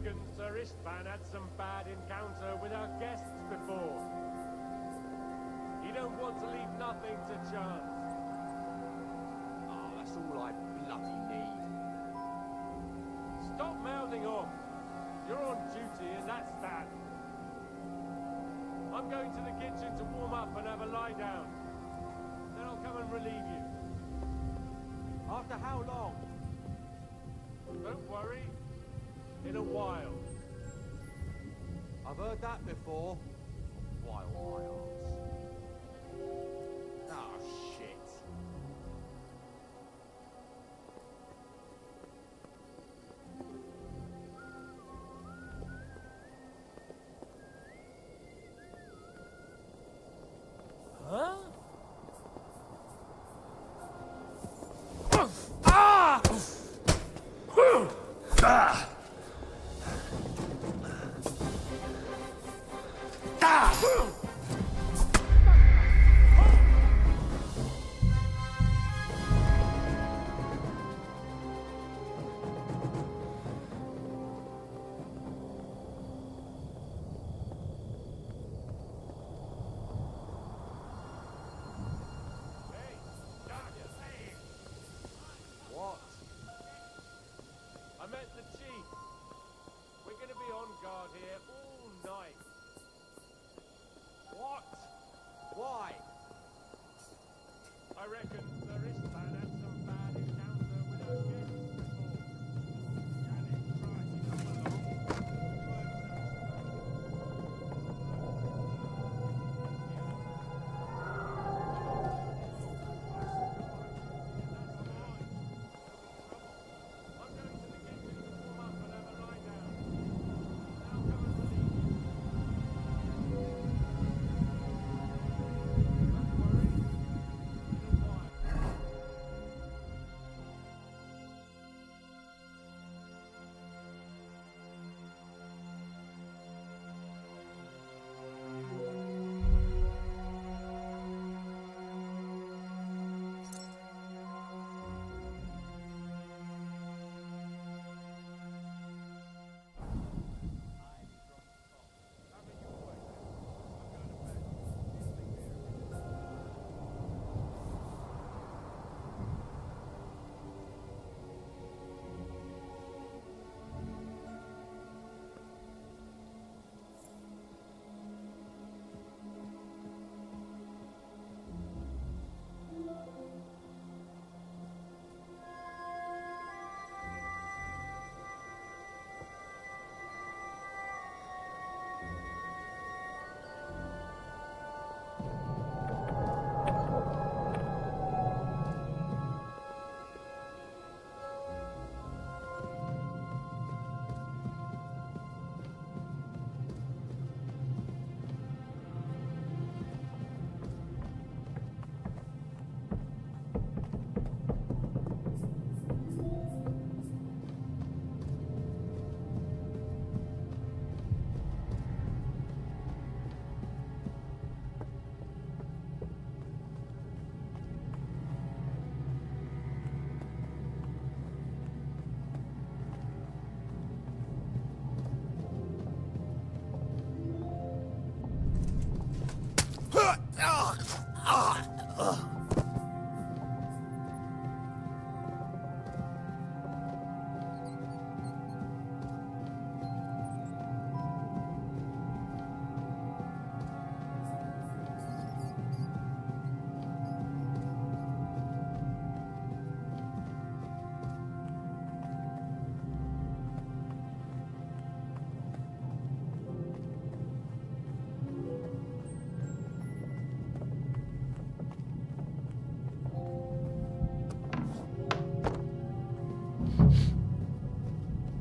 reckon Sir Istvan had some bad encounter with our guests before. He don't want to leave nothing to chance. Oh, that's all I bloody need. Stop mouthing off. You're on duty and that's that. I'm going to the kitchen to warm up and have a lie down. Then I'll come and relieve you. After how long? Don't worry. In a while. I've heard that before. While my arse. Oh, shit. Huh? What? I met the chief. We're gonna be on guard here all night. What? Why? I reckon Sir Istvan had some bad encounter with our guests before. Janet tries to come along. I'm going to the kitchen to warm up and have a lie down. Then I'll come and relieve you. Don't worry. In a while.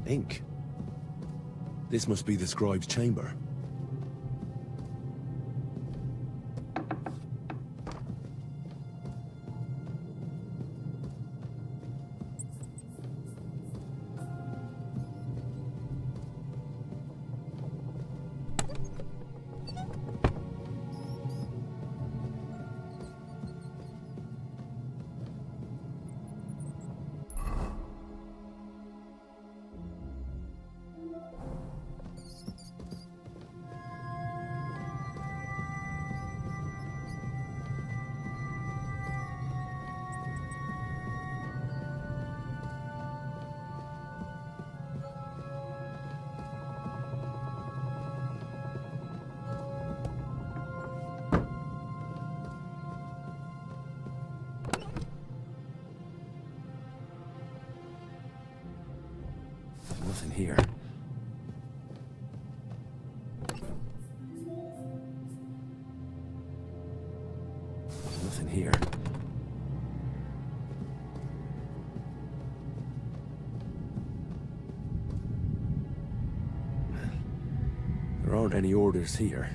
Ink. This must be the scribe's chamber. in here. There aren't any orders here.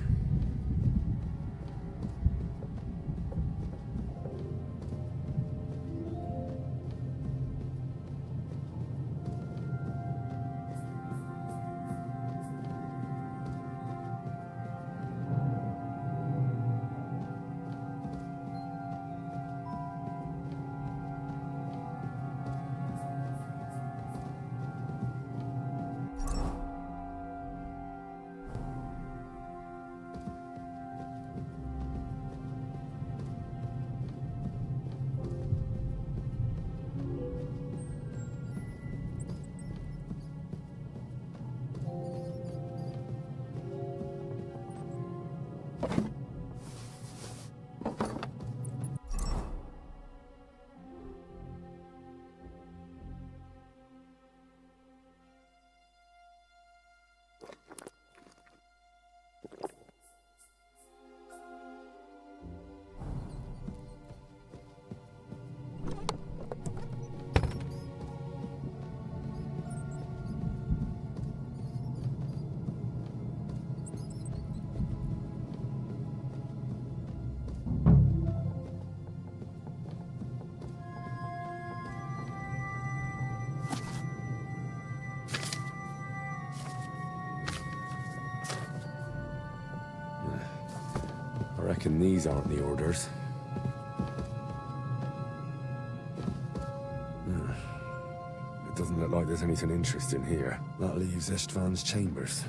I reckon these aren't the orders. It doesn't look like there's anything interesting here. That leaves Istvan's chambers.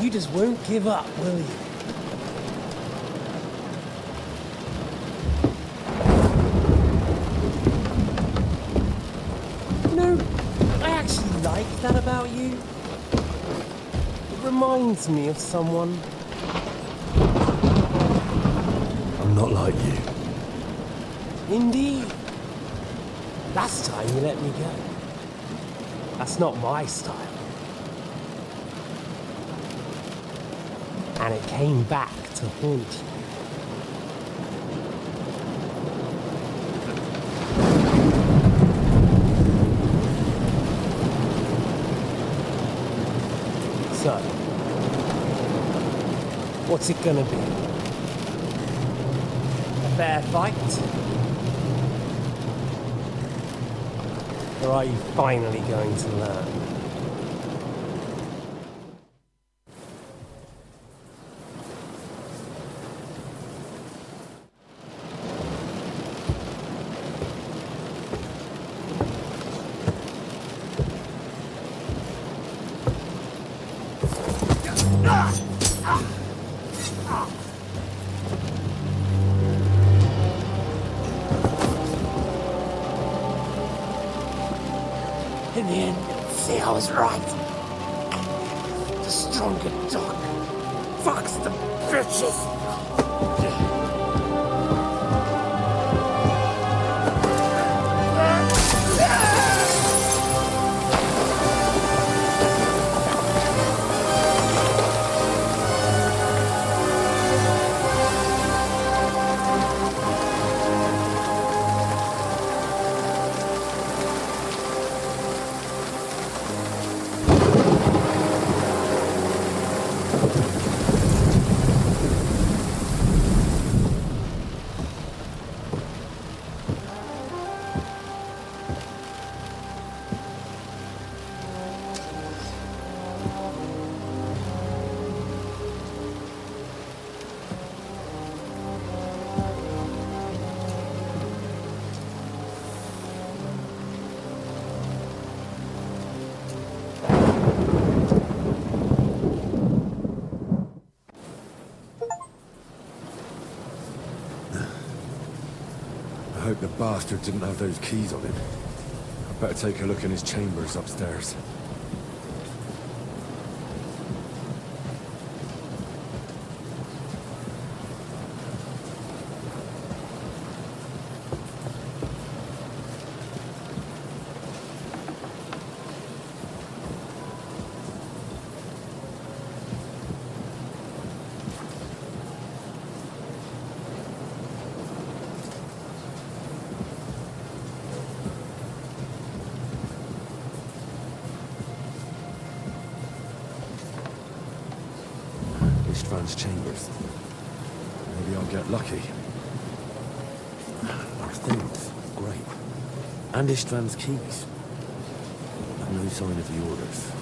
You just won't give up, will you? You know, I actually like that about you. It reminds me of someone. I'm not like you. Indeed. Last time you let me go. That's not my style. And it came back to haunt you. So, what's it gonna be? A fair fight? Or are you finally going to learn? in the end. See, I was right. The stronger dog. Fucks the bitches. I hope the bastard didn't have those keys on him. I'd better take a look in his chambers upstairs. Ishtvan's chambers. Maybe I'll get lucky. Our things. Great. And Ishtvan's keys. But no sign of the orders.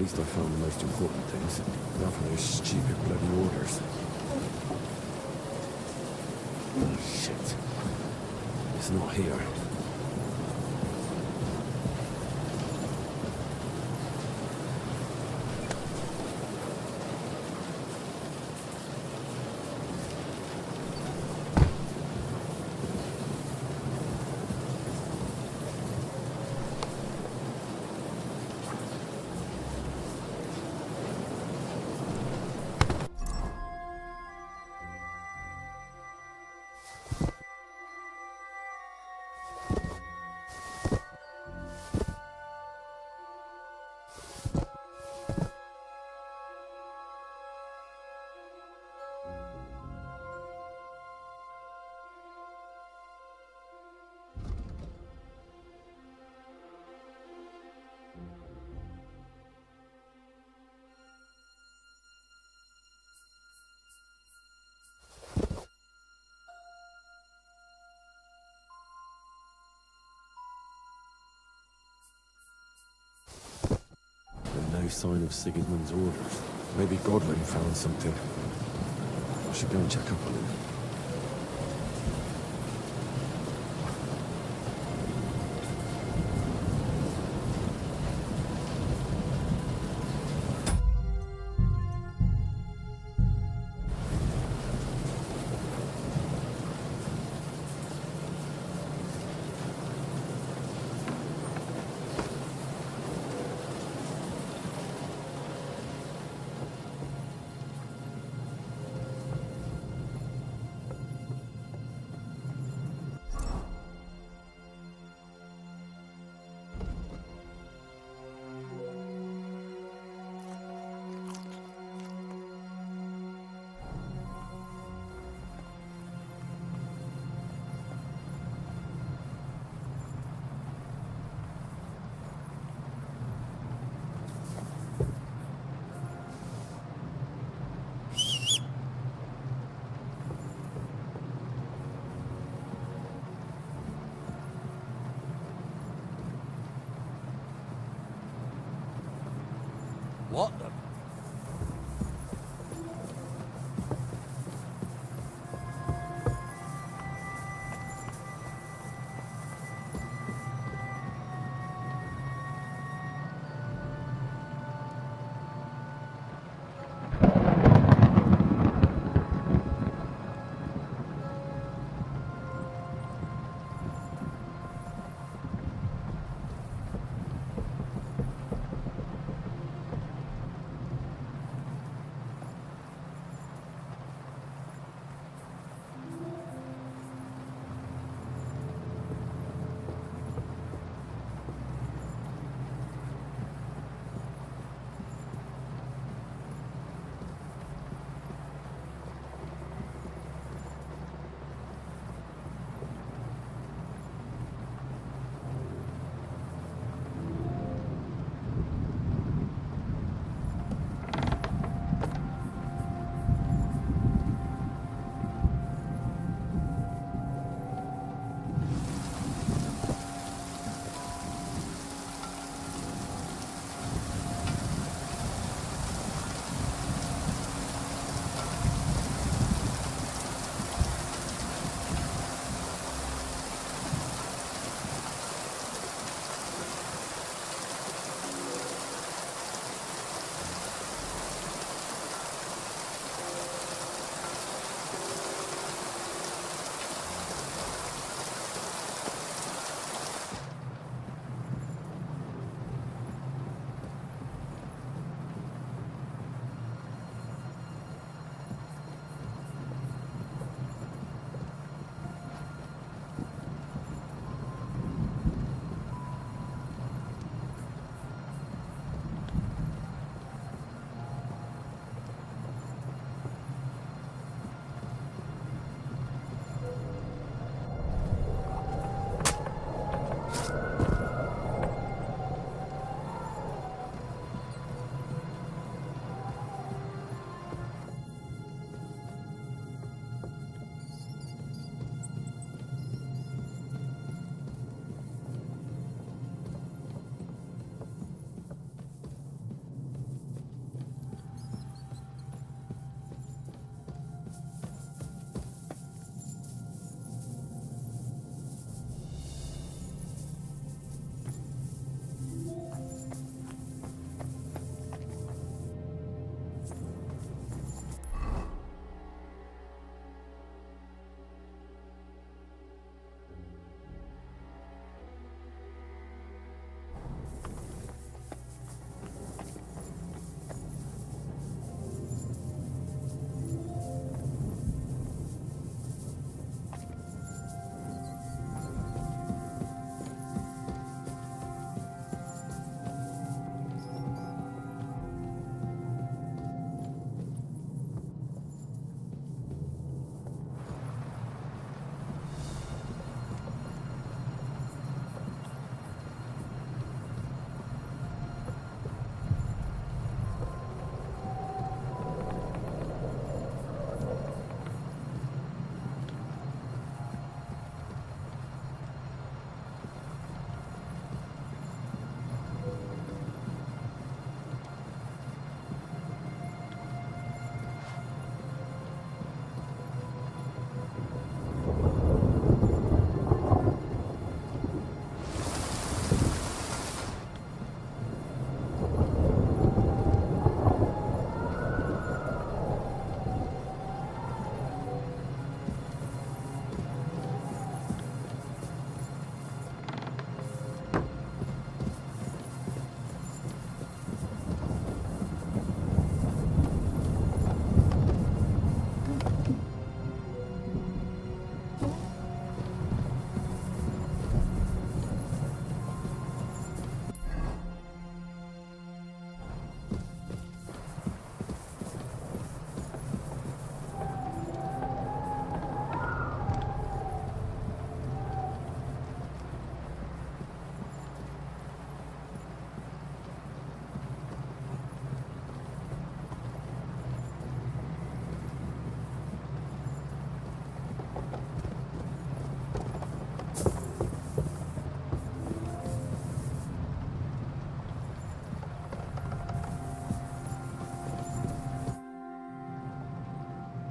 least I found the most important things. Now for those stupid bloody orders. Oh, shit. It's not here. No sign of Sigismund's orders. Maybe Godwin found something. I should go and check up on him. What the?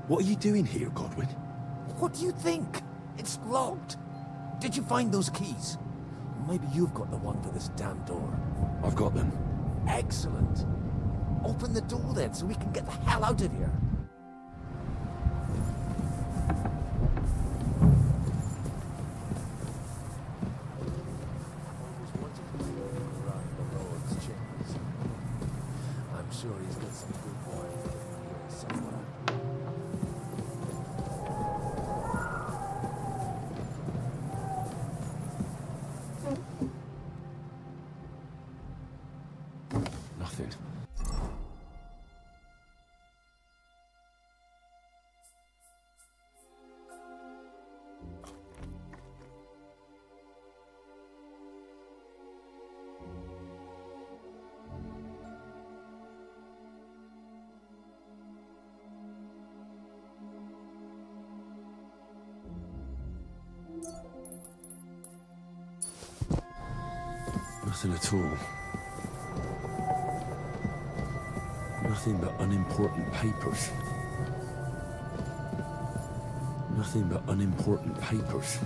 What are you doing here, Godwin? What do you think? It's locked. Did you find those keys? Maybe you've got the one to this damn door. I've got them. Excellent. Open the door then, so we can get the hell out of here. Always wanted to be around the Lord's chambers. I'm sure he's got some good wine here somewhere. Nothing. Nothing at all. Nothing but unimportant papers. Nothing but unimportant papers.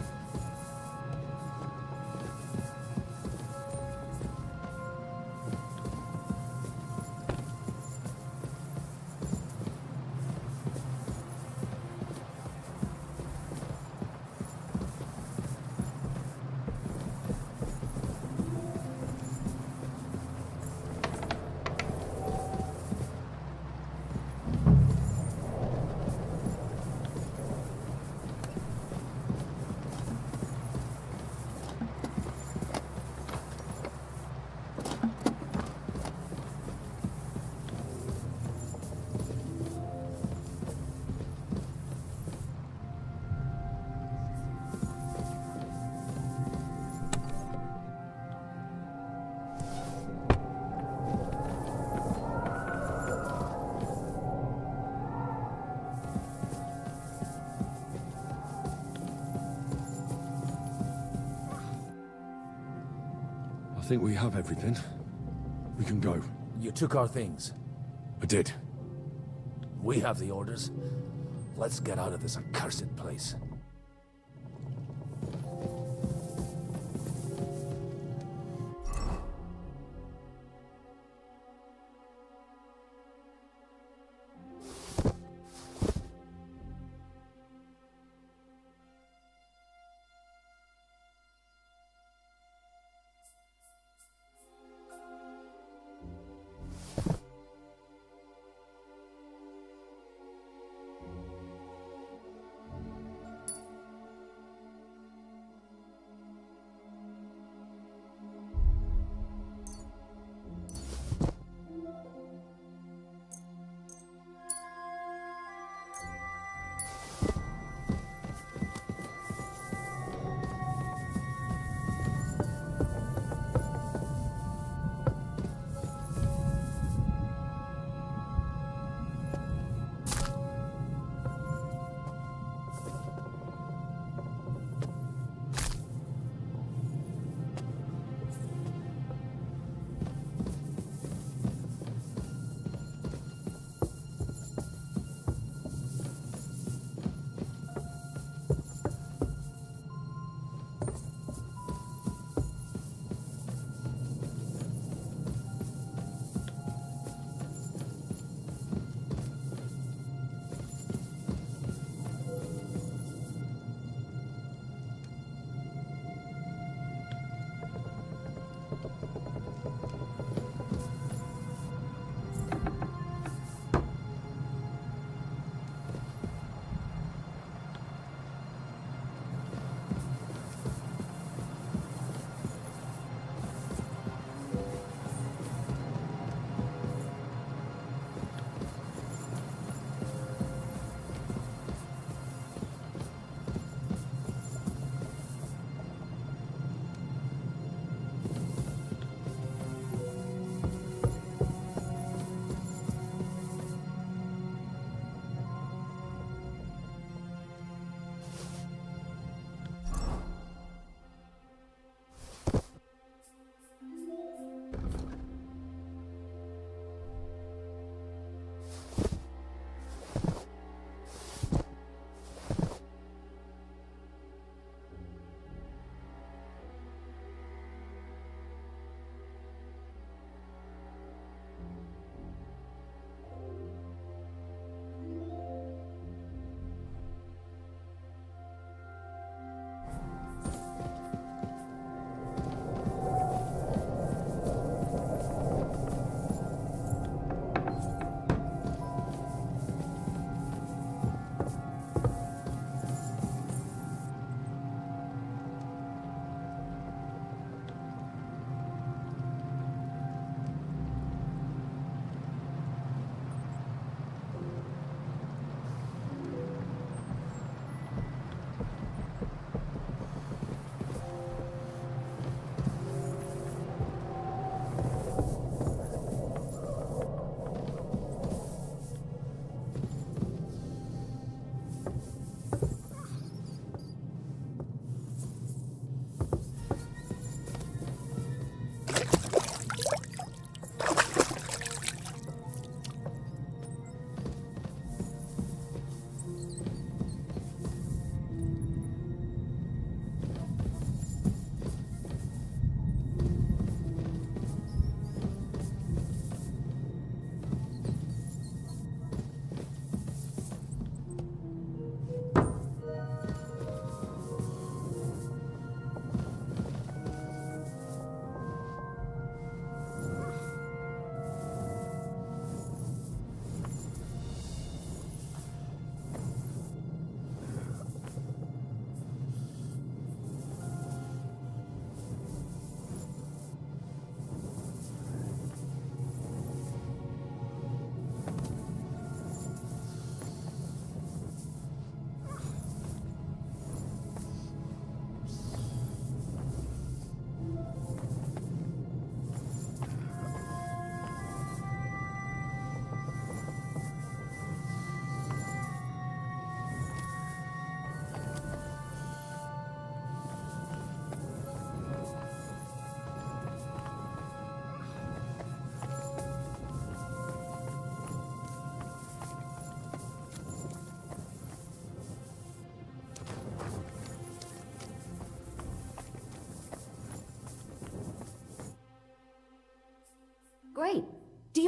I think we have everything. We can go. You took our things. I did. We have the orders. Let's get out of this accursed place.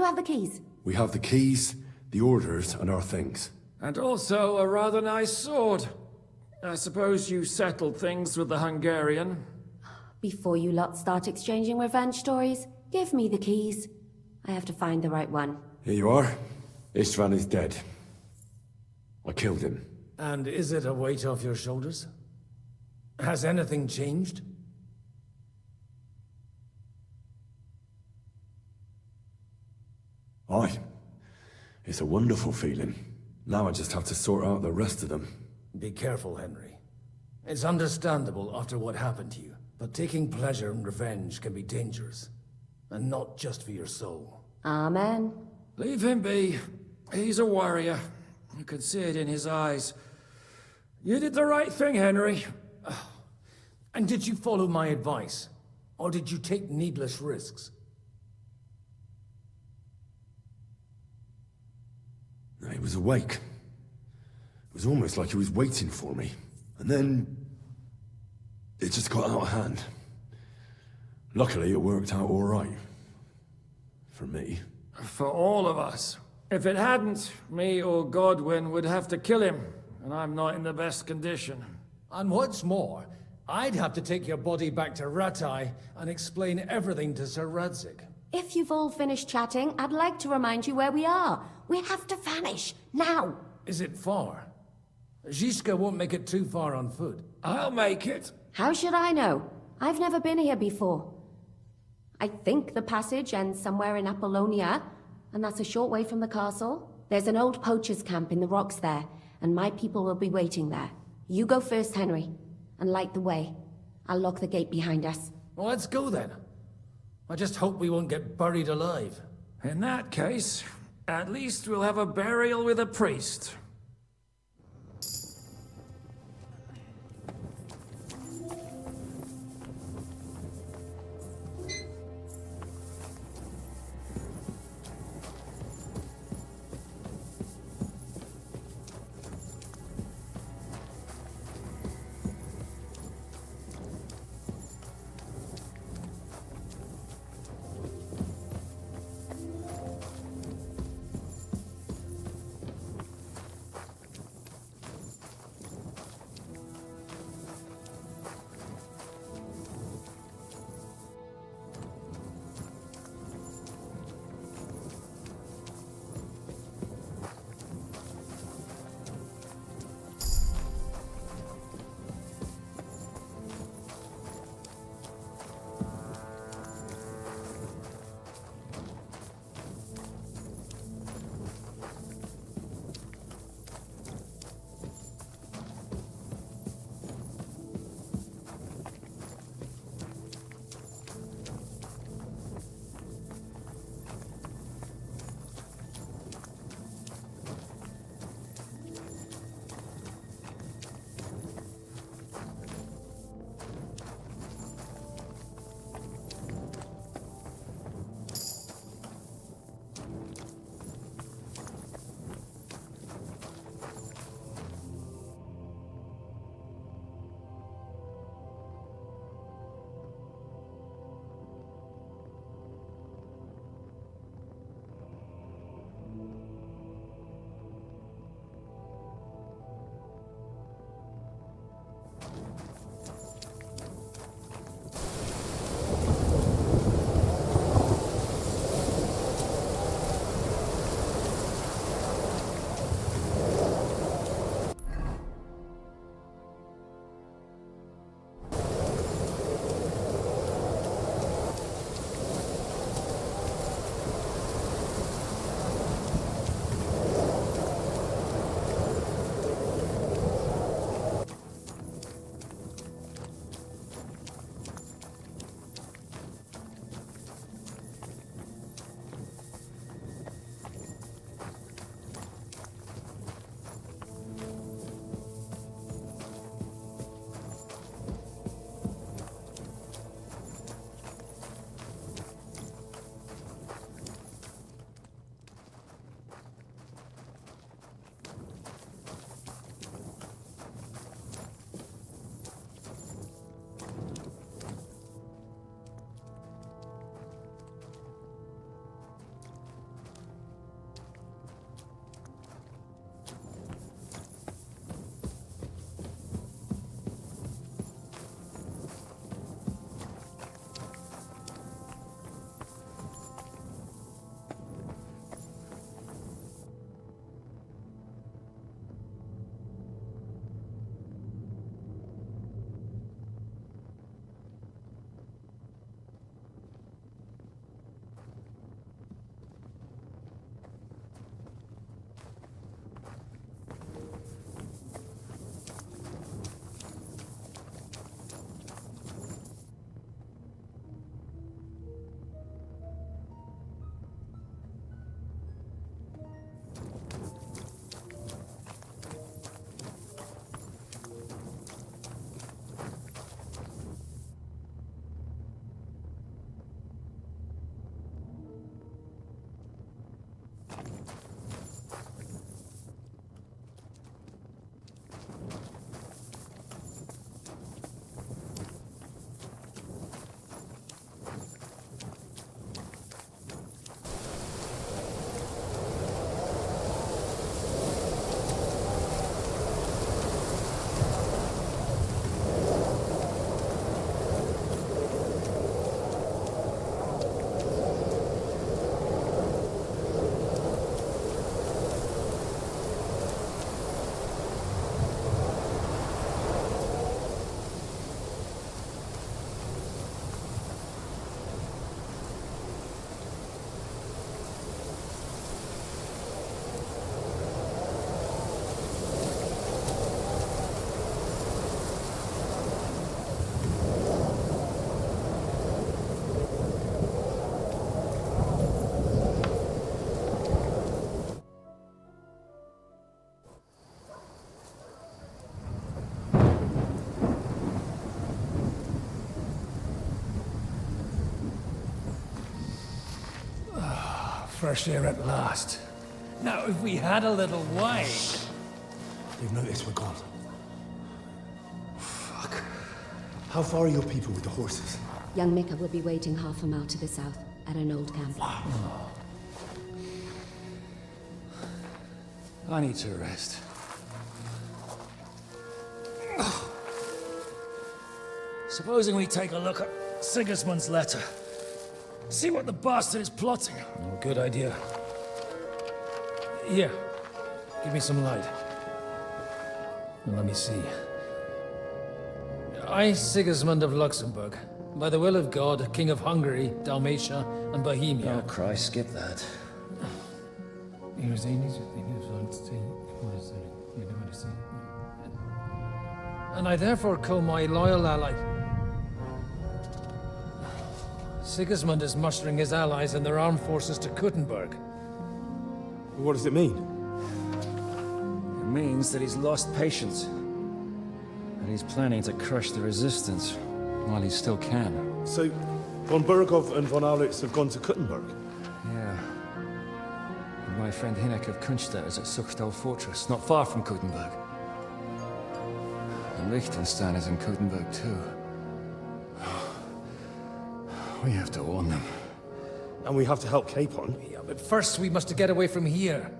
you have the keys? We have the keys, the orders, and our things. And also a rather nice sword. I suppose you settled things with the Hungarian. Before you lot start exchanging revenge stories, give me the keys. I have to find the right one. Here you are. Istvan is dead. I killed him. And is it a weight off your shoulders? Has anything changed? Aye. It's a wonderful feeling. Now I just have to sort out the rest of them. Be careful, Henry. It's understandable after what happened to you, but taking pleasure in revenge can be dangerous. And not just for your soul. Amen. Leave him be. He's a warrior. You can see it in his eyes. You did the right thing, Henry. And did you follow my advice? Or did you take needless risks? He was awake. It was almost like he was waiting for me. And then... it just got out of hand. Luckily, it worked out all right. For me. For all of us. If it hadn't, me or Godwin would have to kill him, and I'm not in the best condition. And what's more, I'd have to take your body back to Ratai and explain everything to Sir Radzig. If you've all finished chatting, I'd like to remind you where we are. We have to vanish, now! Is it far? Zizka won't make it too far on foot. I'll make it. How should I know? I've never been here before. I think the passage ends somewhere in Apollonia, and that's a short way from the castle. There's an old poacher's camp in the rocks there, and my people will be waiting there. You go first, Henry, and light the way. I'll lock the gate behind us. Well, let's go then. I just hope we won't get buried alive. In that case, at least we'll have a burial with a priest. fresh air at last. Now, if we had a little wine... They've noticed we're gone. Fuck. How far are your people with the horses? Young Mika will be waiting half a mile to the south, at an old camp. I need to rest. Supposing we take a look at Sigismund's letter. See what the bastard is plotting. Oh, good idea. Here, give me some light. Now, let me see. I, Sigismund of Luxembourg, by the will of God, King of Hungary, Dalmatia, and Bohemia. Oh, Christ, skip that. And I therefore call my loyal ally... Sigismund is mustering his allies and their armed forces to Kuttenberg. What does it mean? It means that he's lost patience. And he's planning to crush the resistance while he still can. So, von Burgov and von Aulitz have gone to Kuttenberg? Yeah. And my friend Hinek of Kunstad is at Suchtal Fortress, not far from Kuttenberg. And Liechtenstein is in Kuttenberg too. We have to warn them. And we have to help Capon? Yeah, but first we must get away from here.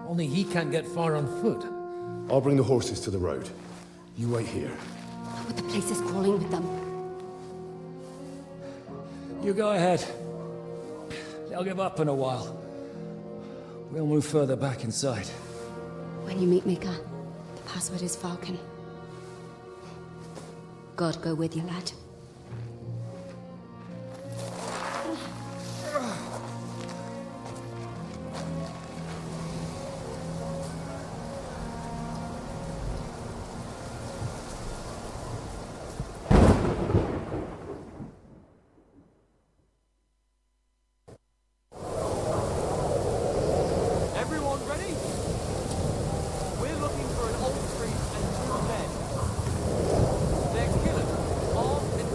Only he can't get far on foot. I'll bring the horses to the road. You wait here. But the place is crawling with them. You go ahead. They'll give up in a while. We'll move further back inside. When you meet Mika, the password is Falcon. God go with you, lad. Everyone ready? We're looking for an old priest and two men. They're killers, armed and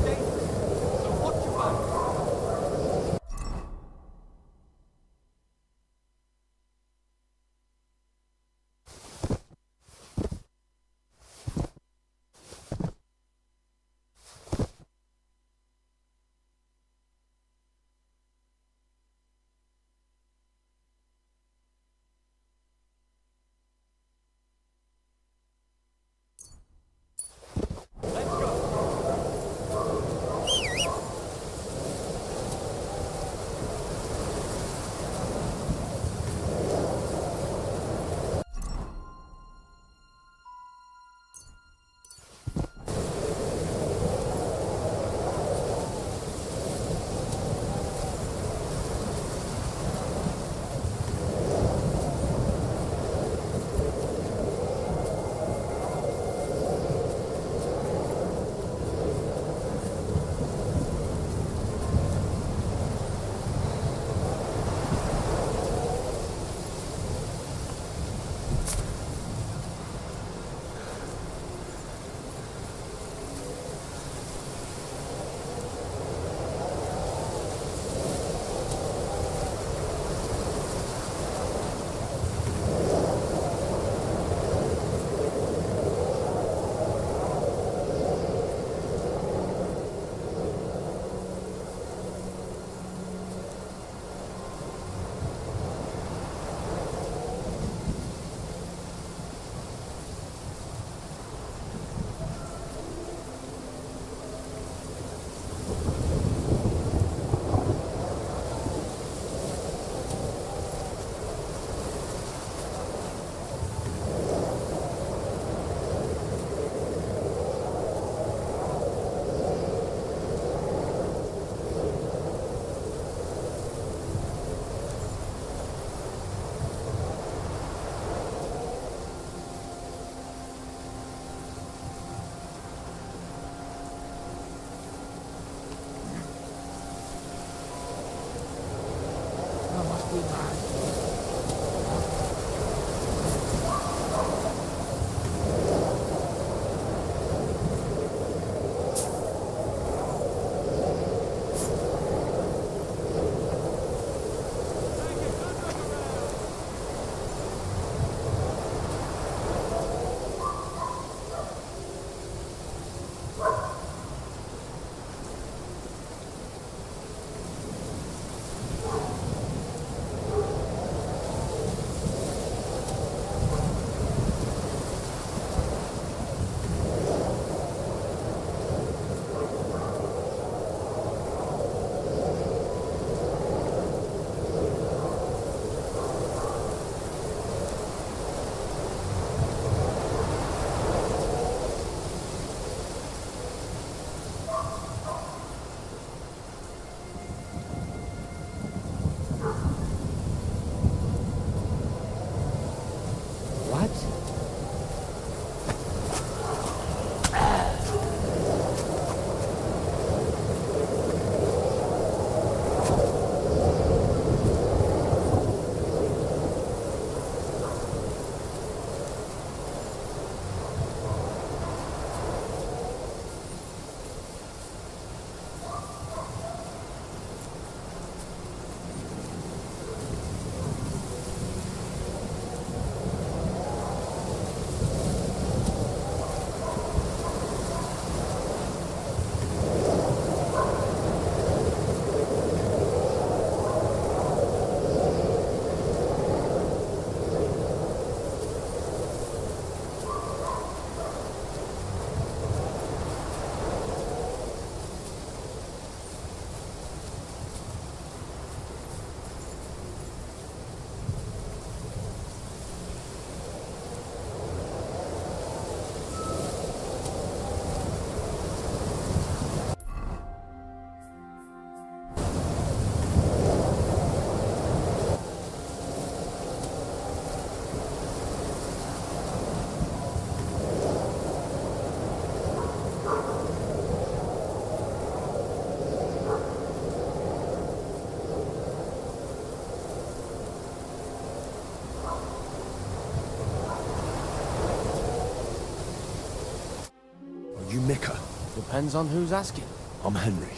You Mika? Depends on who's asking. I'm Henry.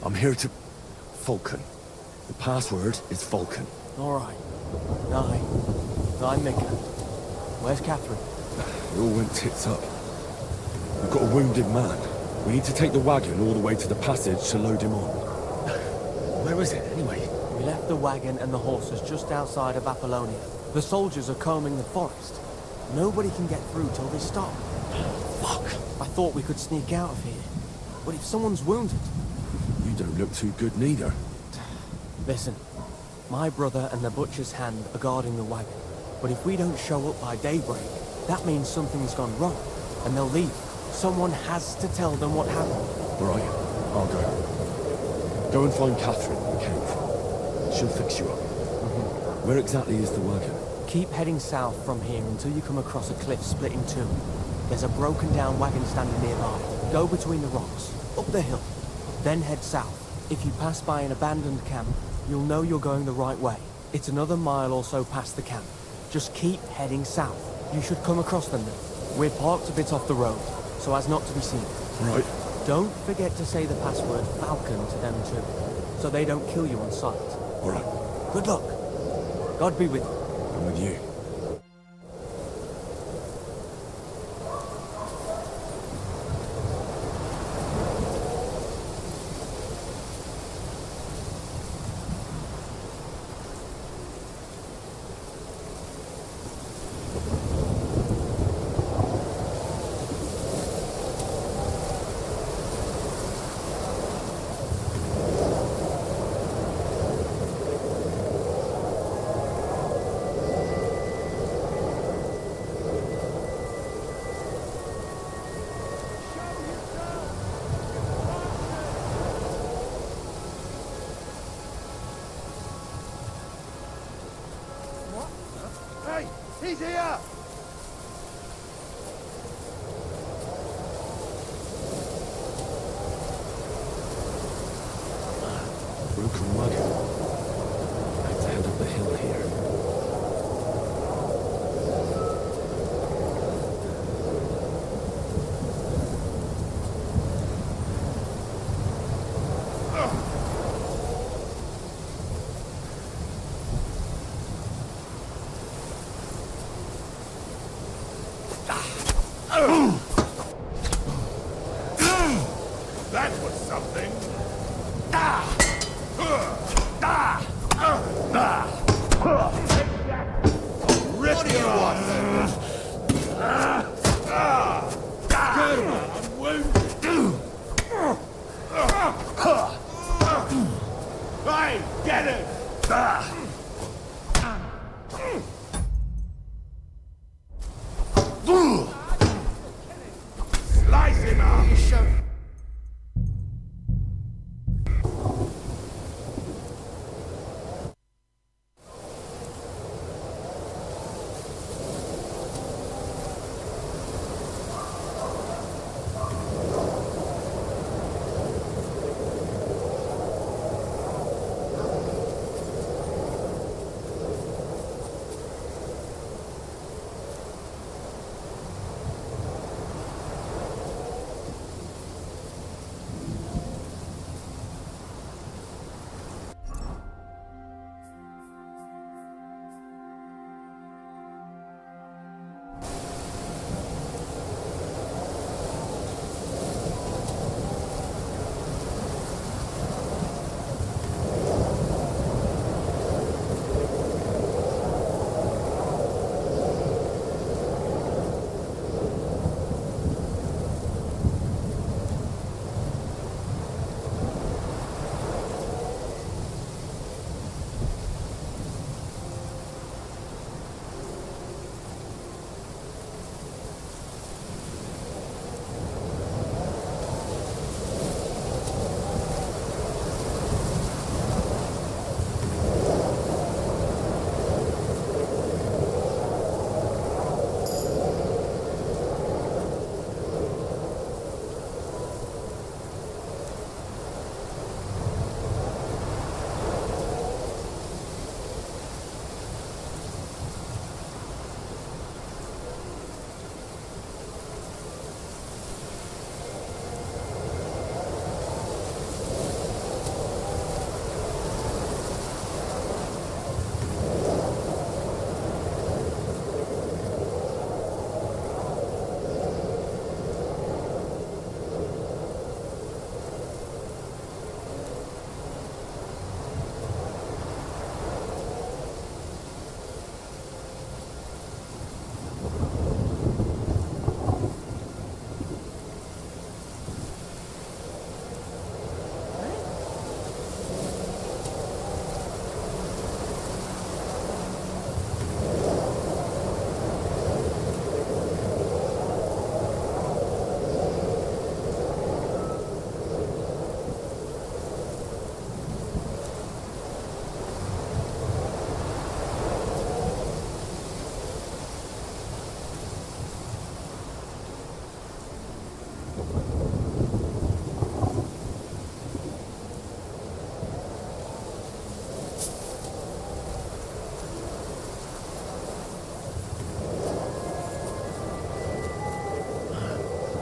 I'm here to... Falcon. The password is Falcon. Alright. I'm Mika. Where's Catherine? It all went tits up. We've got a wounded man. We need to take the wagon all the way to the passage to load him on. Where is it, anyway? We left the wagon and the horses just outside of Apollonia. The soldiers are combing the forest. Nobody can get through till they stop. Fuck. I thought we could sneak out of here. But if someone's wounded... You don't look too good neither. Listen, my brother and the butcher's hand are guarding the wagon. But if we don't show up by daybreak, that means something's gone wrong. And they'll leave. Someone has to tell them what happened. Right, I'll go. Go and find Catherine in the cave. She'll fix you up. Where exactly is the wagon? Keep heading south from here until you come across a cliff split in two. There's a broken down wagon standing nearby. Go between the rocks, up the hill, then head south. If you pass by an abandoned camp, you'll know you're going the right way. It's another mile or so past the camp. Just keep heading south. You should come across them then. We're parked a bit off the road, so as not to be seen. Right. Don't forget to say the password Falcon to them too, so they don't kill you on sight. All right. Good luck. God be with you. I'm with you. Hey, he's here! Broken wagon. I have to head up the hill here. That was something! What do you want? Good one, I'm wounded! Hey, get it!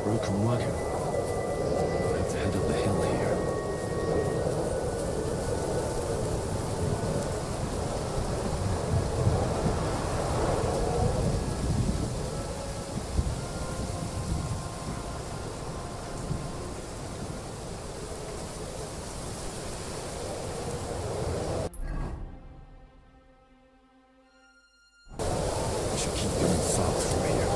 Broken wagon. I have to head up the hill here. I should keep going south from here.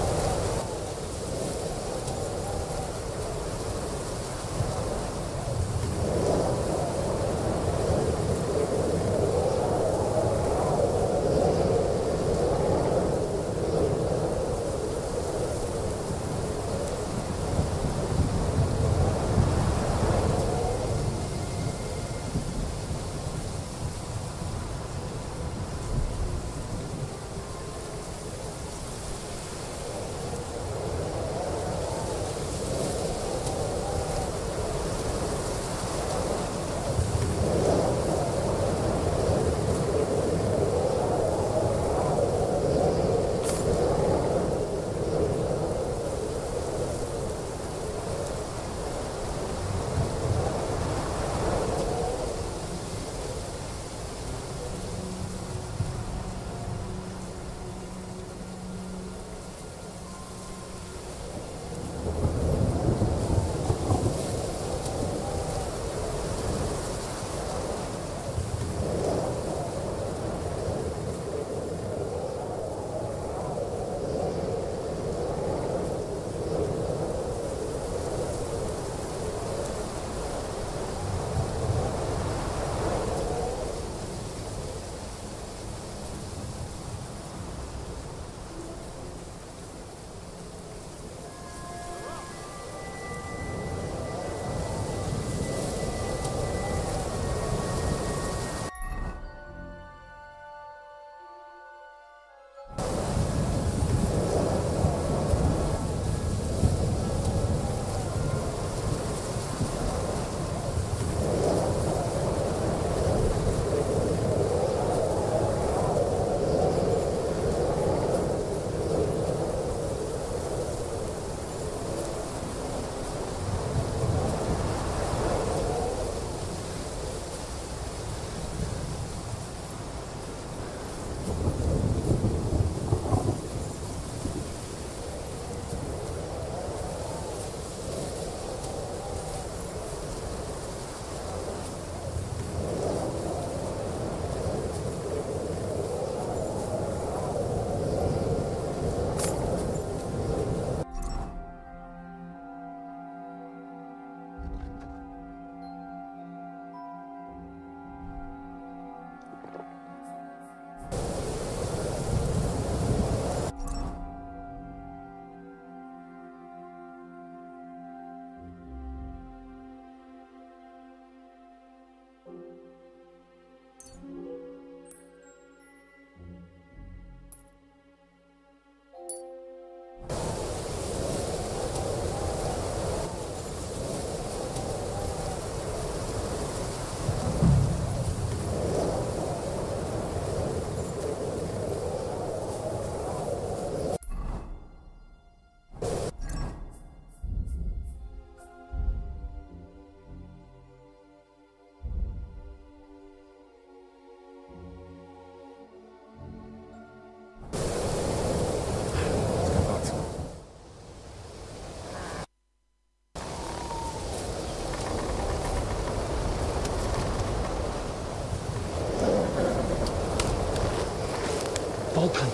Vulcan.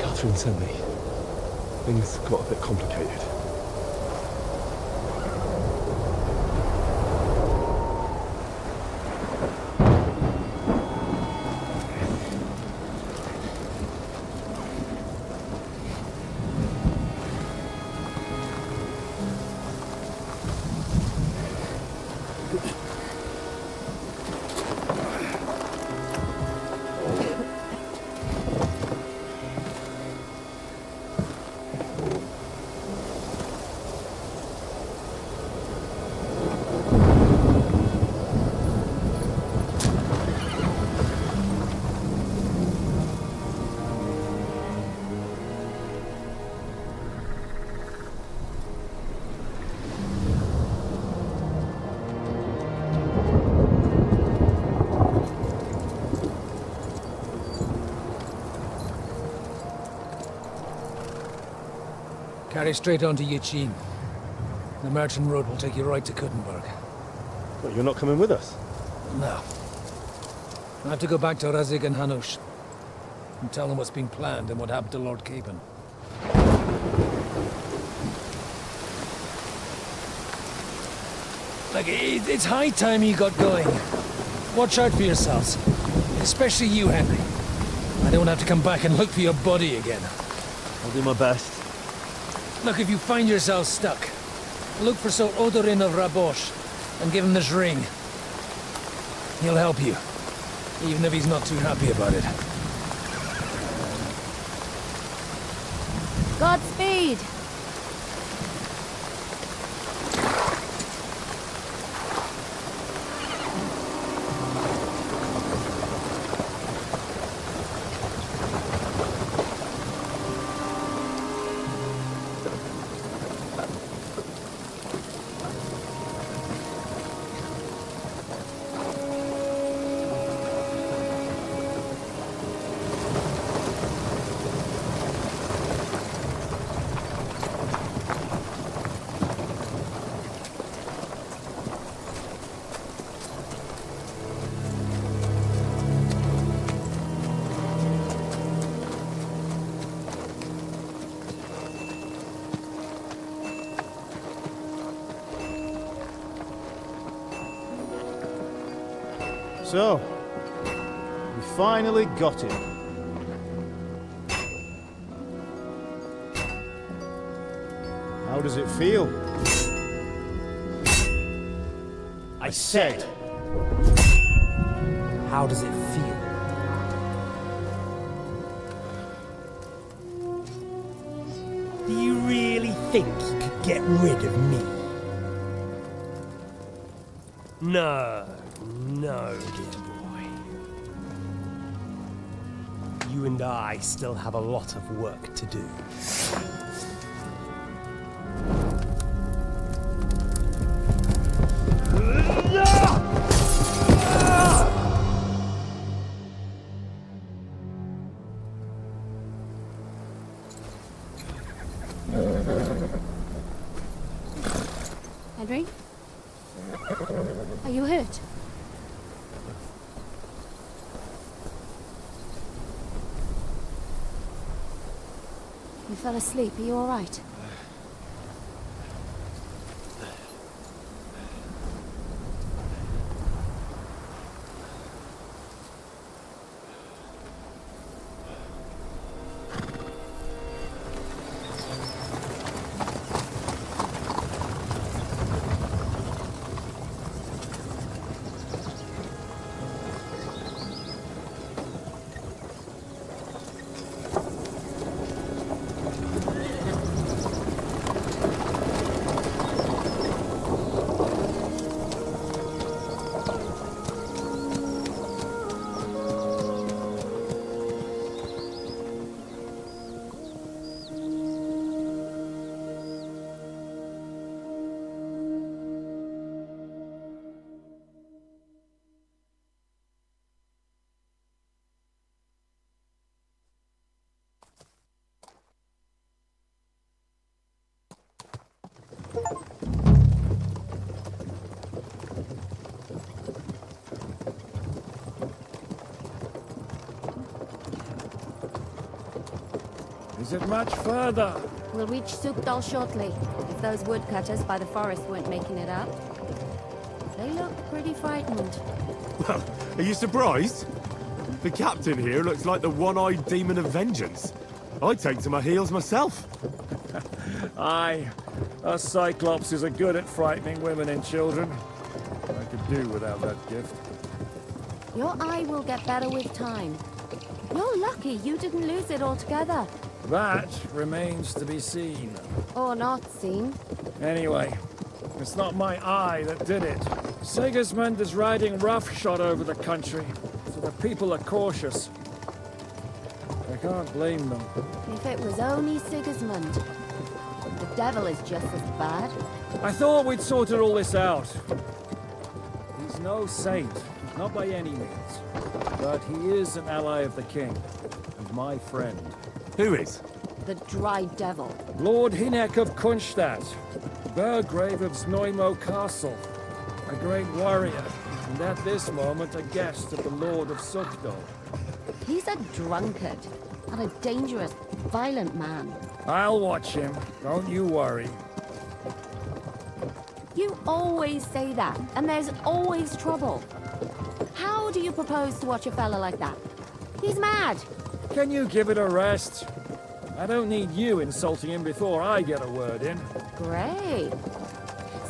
Catherine sent me. Things got a bit complicated. Carry straight on to Yichin. The merchant road will take you right to Kuttenberg. What, you're not coming with us? No. I have to go back to Razik and Hanush and tell them what's been planned and what happened to Lord Capon. Like, it's high time you got going. Watch out for yourselves. Especially you, Henry. I don't want to have to come back and look for your body again. I'll do my best. Look, if you find yourself stuck, look for Sir Odorin of Rabosh and give him this ring. He'll help you, even if he's not too happy about it. Godspeed! So, we finally got him. How does it feel? I said. How does it feel? Do you really think you could get rid of me? No, dear boy. You and I still have a lot of work to do. Henry? Are you hurt? You fell asleep. Are you all right? Is it much further? We'll reach Sukdal shortly, if those woodcutters by the forest weren't making it up. They look pretty frightened. Well, are you surprised? The captain here looks like the one-eyed demon of vengeance. I'd take to my heels myself. Aye, us Cyclopses are good at frightening women and children. I could do without that gift. Your eye will get better with time. You're lucky you didn't lose it altogether. That remains to be seen. Or not seen. Anyway, it's not my eye that did it. Sigismund is riding roughshod over the country, so the people are cautious. I can't blame them. If it was only Sigismund. The devil is just as bad. I thought we'd sorted all this out. He's no saint, not by any means. But he is an ally of the king, and my friend. Who is? the Dry Devil? Lord Hinek of Kunstadt, Burgrave of Znojmo Castle, a great warrior, and at this moment a guest of the Lord of Sukdal. He's a drunkard, and a dangerous, violent man. I'll watch him, don't you worry. You always say that, and there's always trouble. How do you propose to watch a fella like that? He's mad. Can you give it a rest? I don't need you insulting him before I get a word in. Great.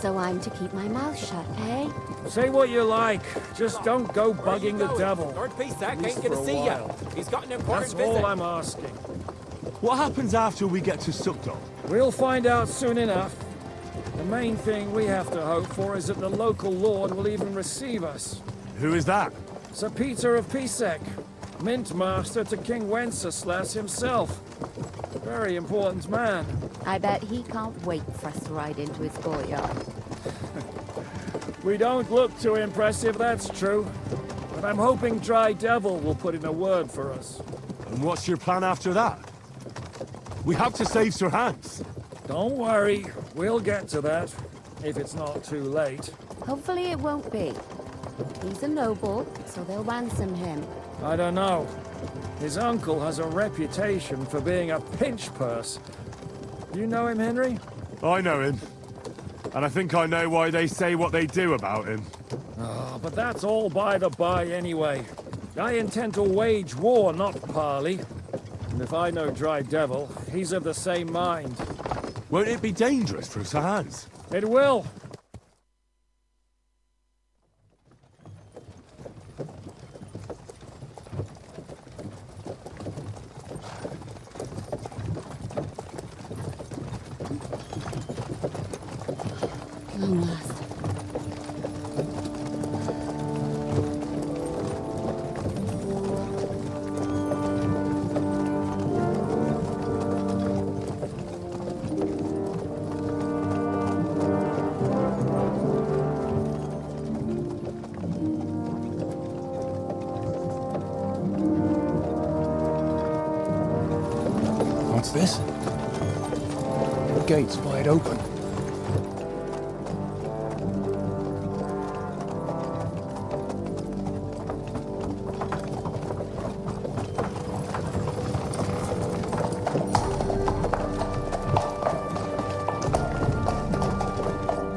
So I'm to keep my mouth shut, eh? Say what you like, just don't go bugging the devil. Lord Pisak At least ain't gonna for a see while. you. He's got an important That's visit. all I'm asking. What happens after we get to Sukdal? We'll find out soon enough. The main thing we have to hope for is that the local lord will even receive us. Who is that? Sir Peter of Pisek, Mint Master to King Wenceslas himself. Very important man. I bet he can't wait for us to ride into his courtyard. We don't look too impressive, that's true. But I'm hoping Dry Devil will put in a word for us. And what's your plan after that? We have to save Sir Hans. Don't worry, we'll get to that, if it's not too late. Hopefully it won't be. He's a noble, so they'll ransom him. I don't know. His uncle has a reputation for being a pinch purse. You know him, Henry? I know him. And I think I know why they say what they do about him. Oh, but that's all by the by anyway. I intend to wage war, not parley. And if I know Dry Devil, he's of the same mind. Won't it be dangerous for Sir Hans? It will. Long last. What's this? The gate's wide open.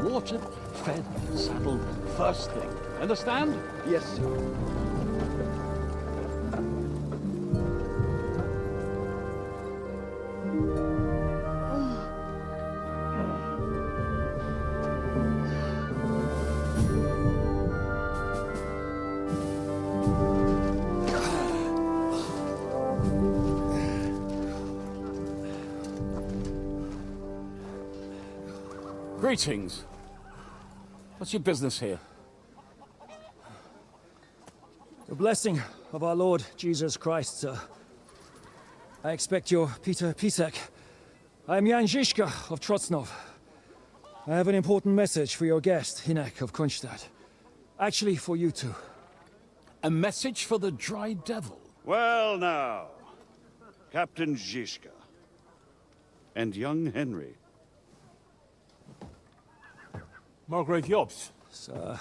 Watered, fed, saddled, first thing. Understand? Yes, sir. Greetings. What's your business here? The blessing of our Lord Jesus Christ, sir. I expect you're Peter Pisek. I am Jan Žižka of Trocnov. I have an important message for your guest, Hinek of Kunstadt. Actually, for you two. A message for the Dry Devil? Well now, Captain Žižka. And young Henry. Margrave Jobs. Sir.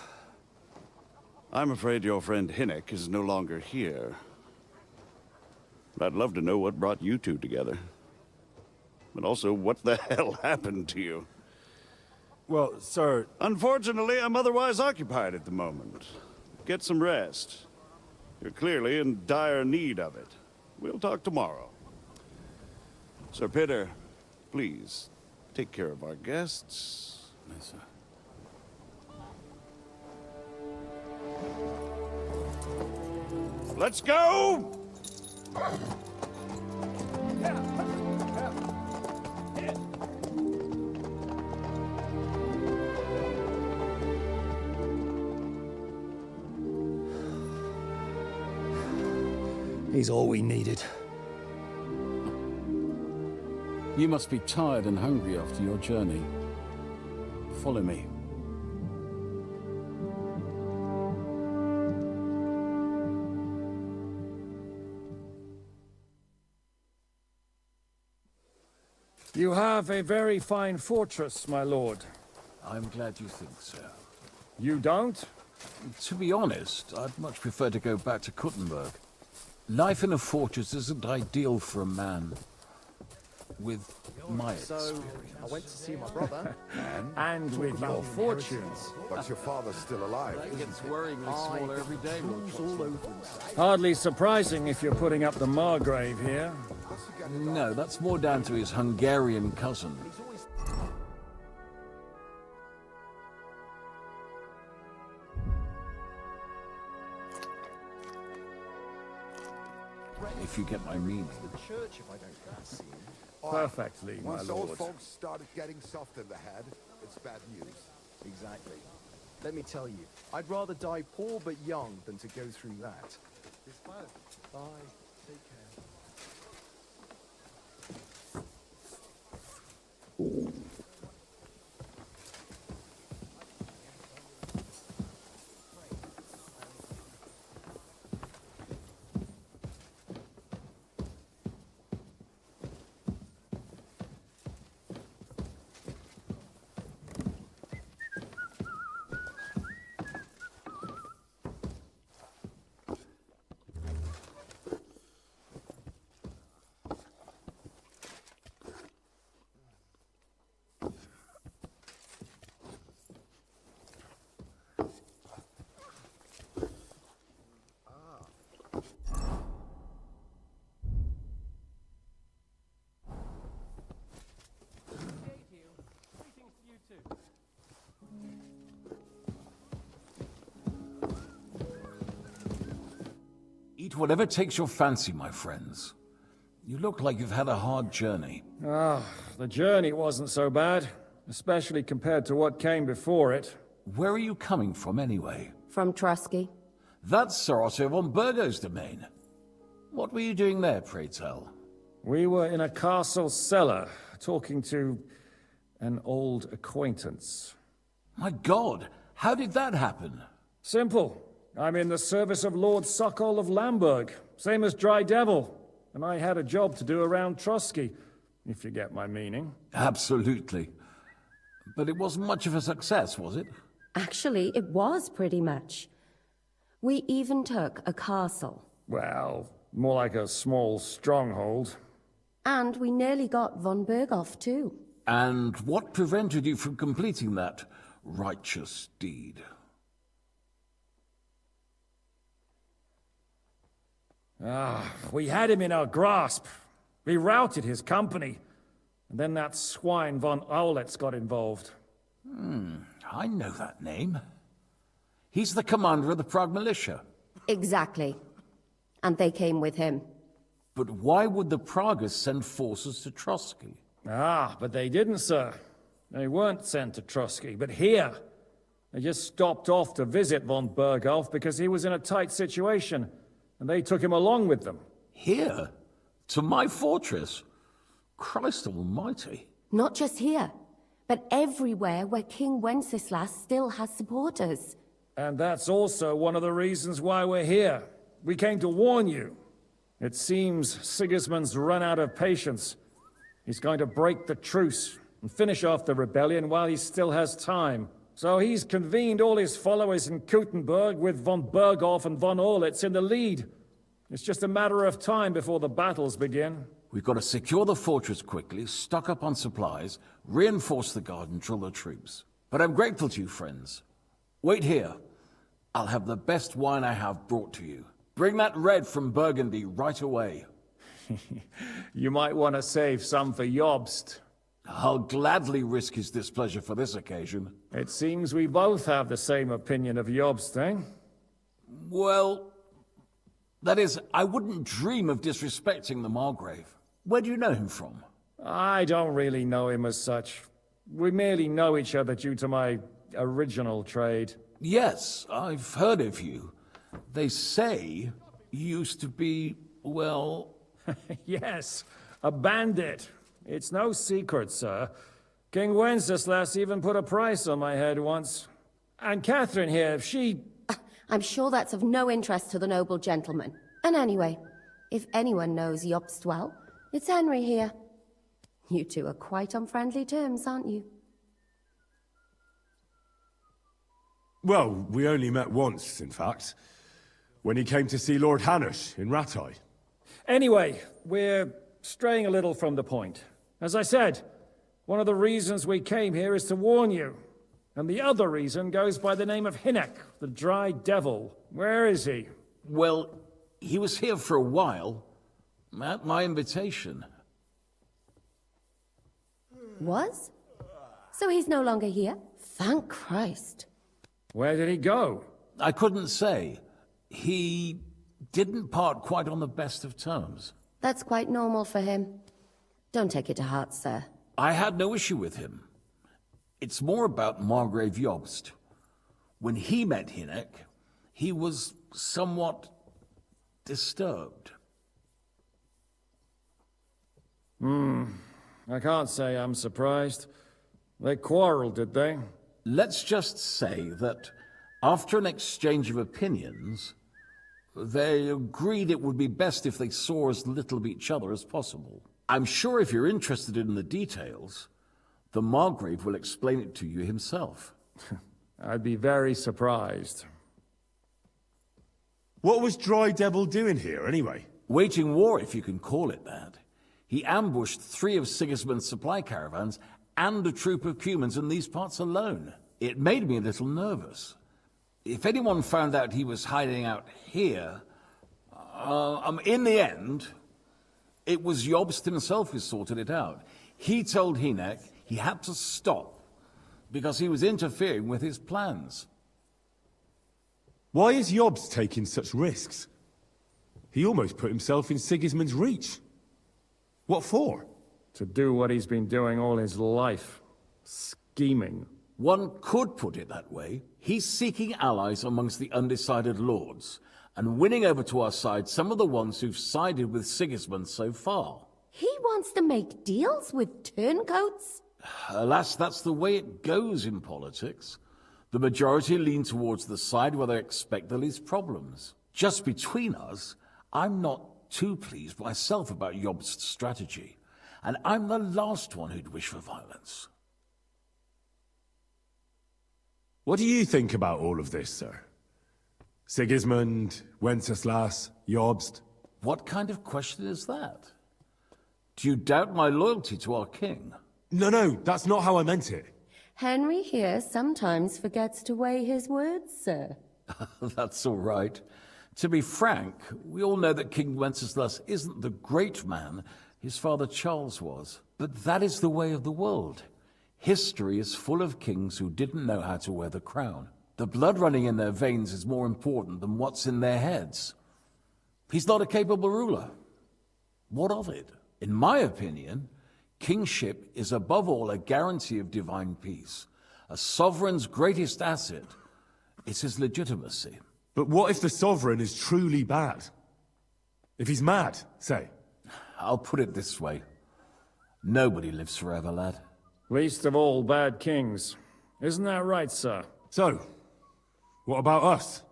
I'm afraid your friend Hinek is no longer here. But I'd love to know what brought you two together. But also, what the hell happened to you? Well, sir... Unfortunately, I'm otherwise occupied at the moment. Get some rest. You're clearly in dire need of it. We'll talk tomorrow. Sir Peter, please, take care of our guests. Yes, sir. Let's go! He's all we needed. You must be tired and hungry after your journey. Follow me. You have a very fine fortress, my lord. I'm glad you think so. You don't? To be honest, I'd much prefer to go back to Kuttenberg. Life in a fortress isn't ideal for a man with my experience. I went to see my brother. And with your fortunes. But your father's still alive. That gets worryingly smaller every day. Hardly surprising if you're putting up the Margrave here. No, that's more down to his Hungarian cousin. If you get my meaning. Perfectly, my Once lord. old folks started getting soft in the head, it's bad news. Exactly. Let me tell you, I'd rather die poor but young than to go through that. Bye. Take care. Eat whatever takes your fancy, my friends. You look like you've had a hard journey. Ah, the journey wasn't so bad, especially compared to what came before it. Where are you coming from, anyway? From Trusky. That's Sir Otto von Burgo's domain. What were you doing there, pray tell? We were in a castle cellar, talking to an old acquaintance. My God, how did that happen? Simple. I'm in the service of Lord Sokol of Lamberg, same as Dry Devil, and I had a job to do around Trusky, if you get my meaning. Absolutely. But it wasn't much of a success, was it? Actually, it was pretty much. We even took a castle. Well, more like a small stronghold. And we nearly got von Berghoff, too. And what prevented you from completing that righteous deed? We had him in our grasp. We routed his company. And then that swine von Aulitz got involved. I know that name. He's the commander of the Prague militia. Exactly. And they came with him. But why would the Praguers send forces to Trusky? But they didn't, sir. They weren't sent to Trusky, but here. They just stopped off to visit von Berghoff because he was in a tight situation. And they took him along with them. Here? To my fortress? Christ almighty. Not just here, but everywhere where King Wenceslas still has supporters. And that's also one of the reasons why we're here. We came to warn you. It seems Sigismund's run out of patience. He's going to break the truce and finish off the rebellion while he still has time. So he's convened all his followers in Kuttenberg with von Berghoff and von Aulitz in the lead. It's just a matter of time before the battles begin. We've got to secure the fortress quickly, stock up on supplies, reinforce the guard and drill the troops. But I'm grateful to you, friends. Wait here. I'll have the best wine I have brought to you. Bring that red from Burgundy right away. You might want to save some for Jobst. I'll gladly risk his displeasure for this occasion. It seems we both have the same opinion of Jobst, eh? Well, that is, I wouldn't dream of disrespecting the Margrave. Where do you know him from? I don't really know him as such. We merely know each other due to my original trade. Yes, I've heard of you. They say you used to be, well... Yes, a bandit. It's no secret, sir. King Wenceslas even put a price on my head once. And Catherine here, she... I'm sure that's of no interest to the noble gentleman. And anyway, if anyone knows Jobst well, it's Henry here. You two are quite on friendly terms, aren't you? Well, we only met once, in fact. When he came to see Lord Hanush in Rattay. Anyway, we're straying a little from the point. As I said, one of the reasons we came here is to warn you. And the other reason goes by the name of Hinek, the Dry Devil. Where is he? Well, he was here for a while, at my invitation. Was? So he's no longer here? Thank Christ. Where did he go? I couldn't say. He didn't part quite on the best of terms. That's quite normal for him. Don't take it to heart, sir. I had no issue with him. It's more about Margrave Jobst. When he met Hinek, he was somewhat disturbed. I can't say I'm surprised. They quarreled, did they? Let's just say that after an exchange of opinions, they agreed it would be best if they saw as little of each other as possible. I'm sure if you're interested in the details, the Margrave will explain it to you himself. I'd be very surprised. What was Dry Devil doing here, anyway? Waging war, if you can call it that. He ambushed 3 of Sigismund's supply caravans and a troop of Cumans in these parts alone. It made me a little nervous. If anyone found out he was hiding out here, in the end, it was Jobst himself who sorted it out. He told Hinek he had to stop because he was interfering with his plans. Why is Jobst taking such risks? He almost put himself in Sigismund's reach. What for? To do what he's been doing all his life. Scheming. One could put it that way. He's seeking allies amongst the undecided lords, and winning over to our side some of the ones who've sided with Sigismund so far. He wants to make deals with turncoats? Alas, that's the way it goes in politics. The majority lean towards the side where they expect the least problems. Just between us, I'm not too pleased myself about Jobst's strategy, and I'm the last one who'd wish for violence. What do you think about all of this, sir? Sigismund, Wenceslas, Jobst? What kind of question is that? Do you doubt my loyalty to our king? No, that's not how I meant it. Henry here sometimes forgets to weigh his words, sir. That's all right. To be frank, we all know that King Wenceslas isn't the great man his father Charles was. But that is the way of the world. History is full of kings who didn't know how to wear the crown. The blood running in their veins is more important than what's in their heads. He's not a capable ruler. What of it? In my opinion, kingship is above all a guarantee of divine peace. A sovereign's greatest asset is his legitimacy. But what if the sovereign is truly bad? If he's mad, say? I'll put it this way. Nobody lives forever, lad. Least of all bad kings. Isn't that right, sir? So, what about us?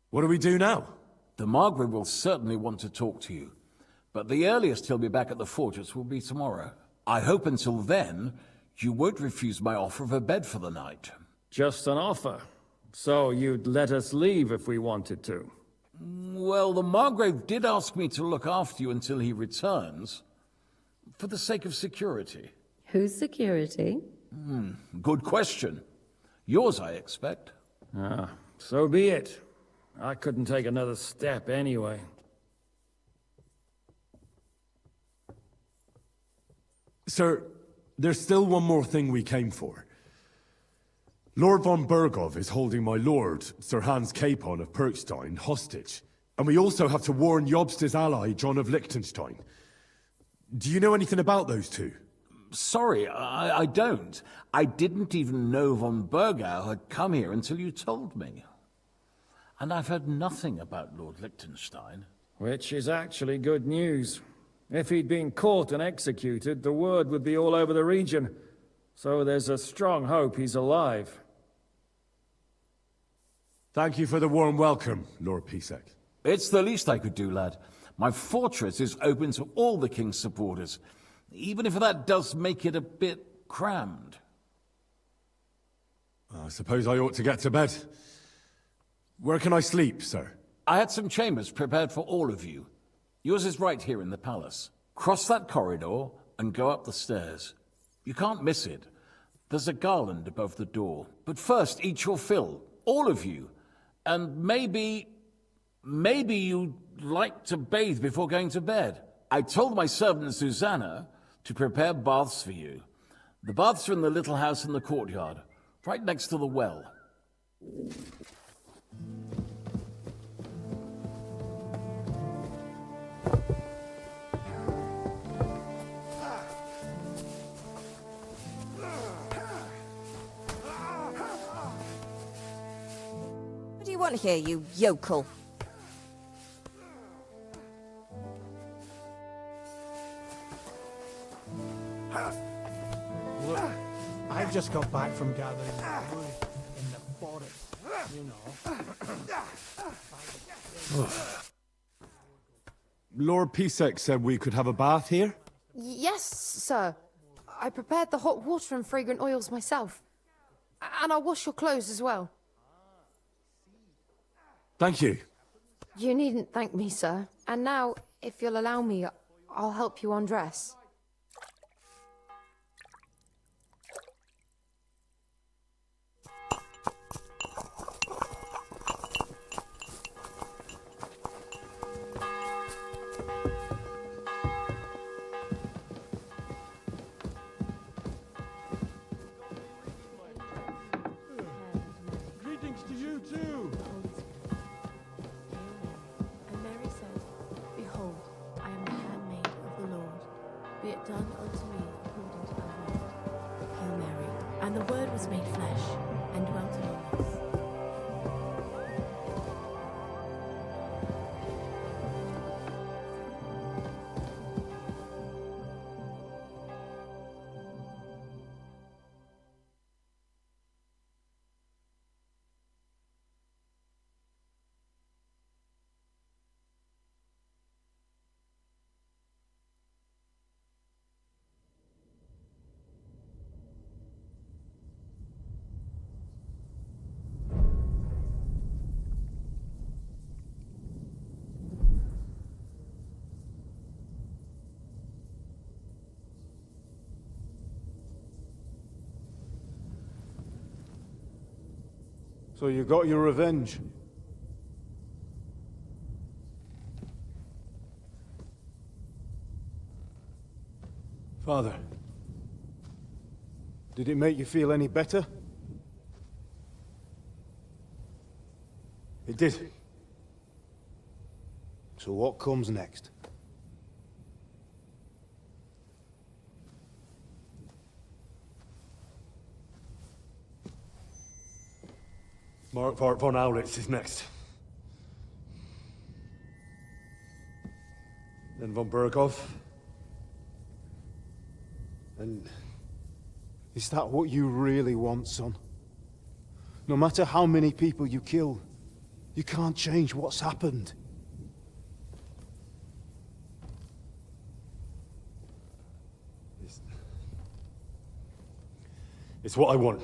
What do we do now? The Margrave will certainly want to talk to you, but the earliest he'll be back at the fortress will be tomorrow. I hope until then, you won't refuse my offer of a bed for the night. Just an offer? So you'd let us leave if we wanted to? Well, the Margrave did ask me to look after you until he returns, for the sake of security. Whose security? Good question. Yours, I expect. So be it. I couldn't take another step anyway. Sir, there's still one more thing we came for. Lord von Bergov is holding my lord, Sir Hans Capon of Perkstein, hostage. And we also have to warn Jobst's ally, John of Liechtenstein. Do you know anything about those two? Sorry, I don't. I didn't even know von Bergau had come here until you told me. And I've heard nothing about Lord Liechtenstein. Which is actually good news. If he'd been caught and executed, the word would be all over the region. So there's a strong hope he's alive. Thank you for the warm welcome, Lord Pisek. It's the least I could do, lad. My fortress is open to all the king's supporters. even if that does make it a bit crammed. I suppose I ought to get to bed. Where can I sleep, sir? I had some chambers prepared for all of you. Yours is right here in the palace. Cross that corridor and go up the stairs. You can't miss it. There's a garland above the door. But first, eat your fill. All of you. And maybe you'd like to bathe before going to bed. I told my servant Susanna to prepare baths for you. The baths are in the little house in the courtyard, right next to the well. What do you want here, you yokel? Look, I've just got back from gathering wood in the forest, you know. Lord Pisek said we could have a bath here? Yes, sir. I prepared the hot water and fragrant oils myself. And I'll wash your clothes as well. Thank you. You needn't thank me, sir. And now, if you'll allow me, I'll help you undress. Greetings to you too. And Mary said, Behold, I am the handmaid of the Lord. Be it done unto me according to thy word. Hail Mary. And the word was made flesh, and dwelt among us. So you got your revenge? Father, did it make you feel any better? It did. So what comes next? Mark von Aulitz is next. Then von Burgov. And is that what you really want, son? No matter how many people you kill, you can't change what's happened. It's what I want.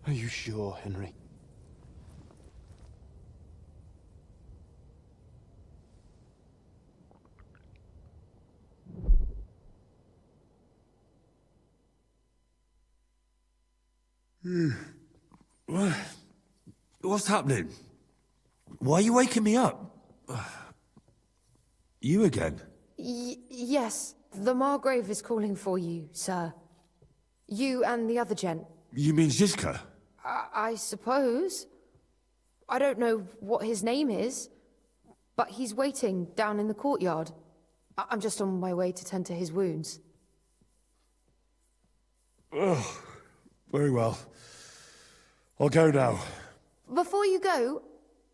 Are you sure, Henry? What's happening? Why are you waking me up? You again? Yes, the Margrave is calling for you, sir. You and the other gent. You mean Zizka? I suppose. I don't know what his name is, but he's waiting down in the courtyard. I'm just on my way to tend to his wounds. Oh, very well. I'll go now. Before you go,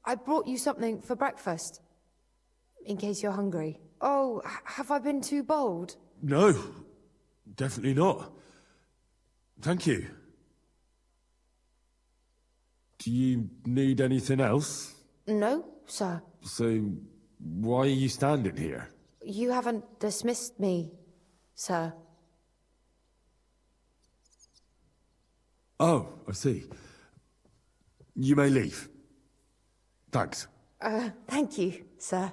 I brought you something for breakfast. In case you're hungry. Oh, have I been too bold? No, definitely not. Thank you. Do you need anything else? No, sir. So, why are you standing here? You haven't dismissed me sir. Oh, I see. You may leave. Thanks. Thank you, sir.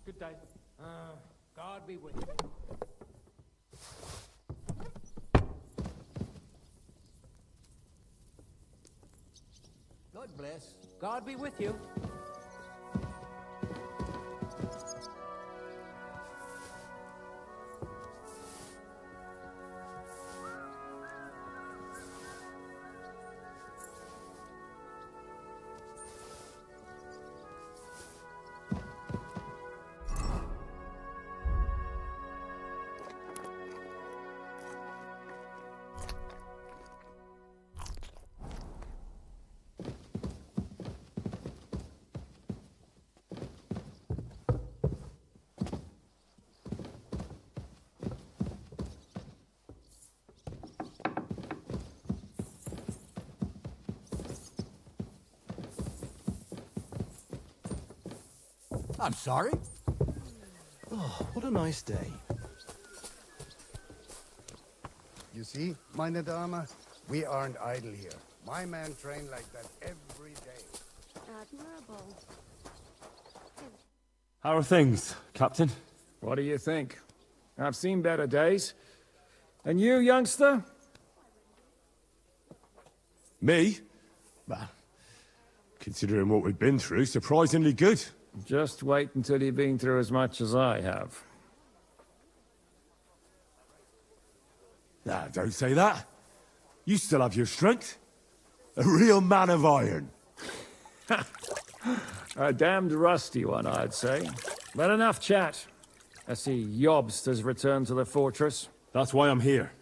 Good day. God be with you. God bless. God be with you. I'm sorry. Oh, what a nice day. You see, meine Dame, we aren't idle here. My men train like that every day. Admirable. How are things, Captain? What do you think? I've seen better days. And you, youngster? Me? Bah, considering what we've been through, surprisingly good. Just wait until you've been through as much as I have. Nah, don't say that. You still have your strength. A real man of iron. A damned rusty one, I'd say. But enough chat. I see Jobst has returned to the fortress. That's why I'm here.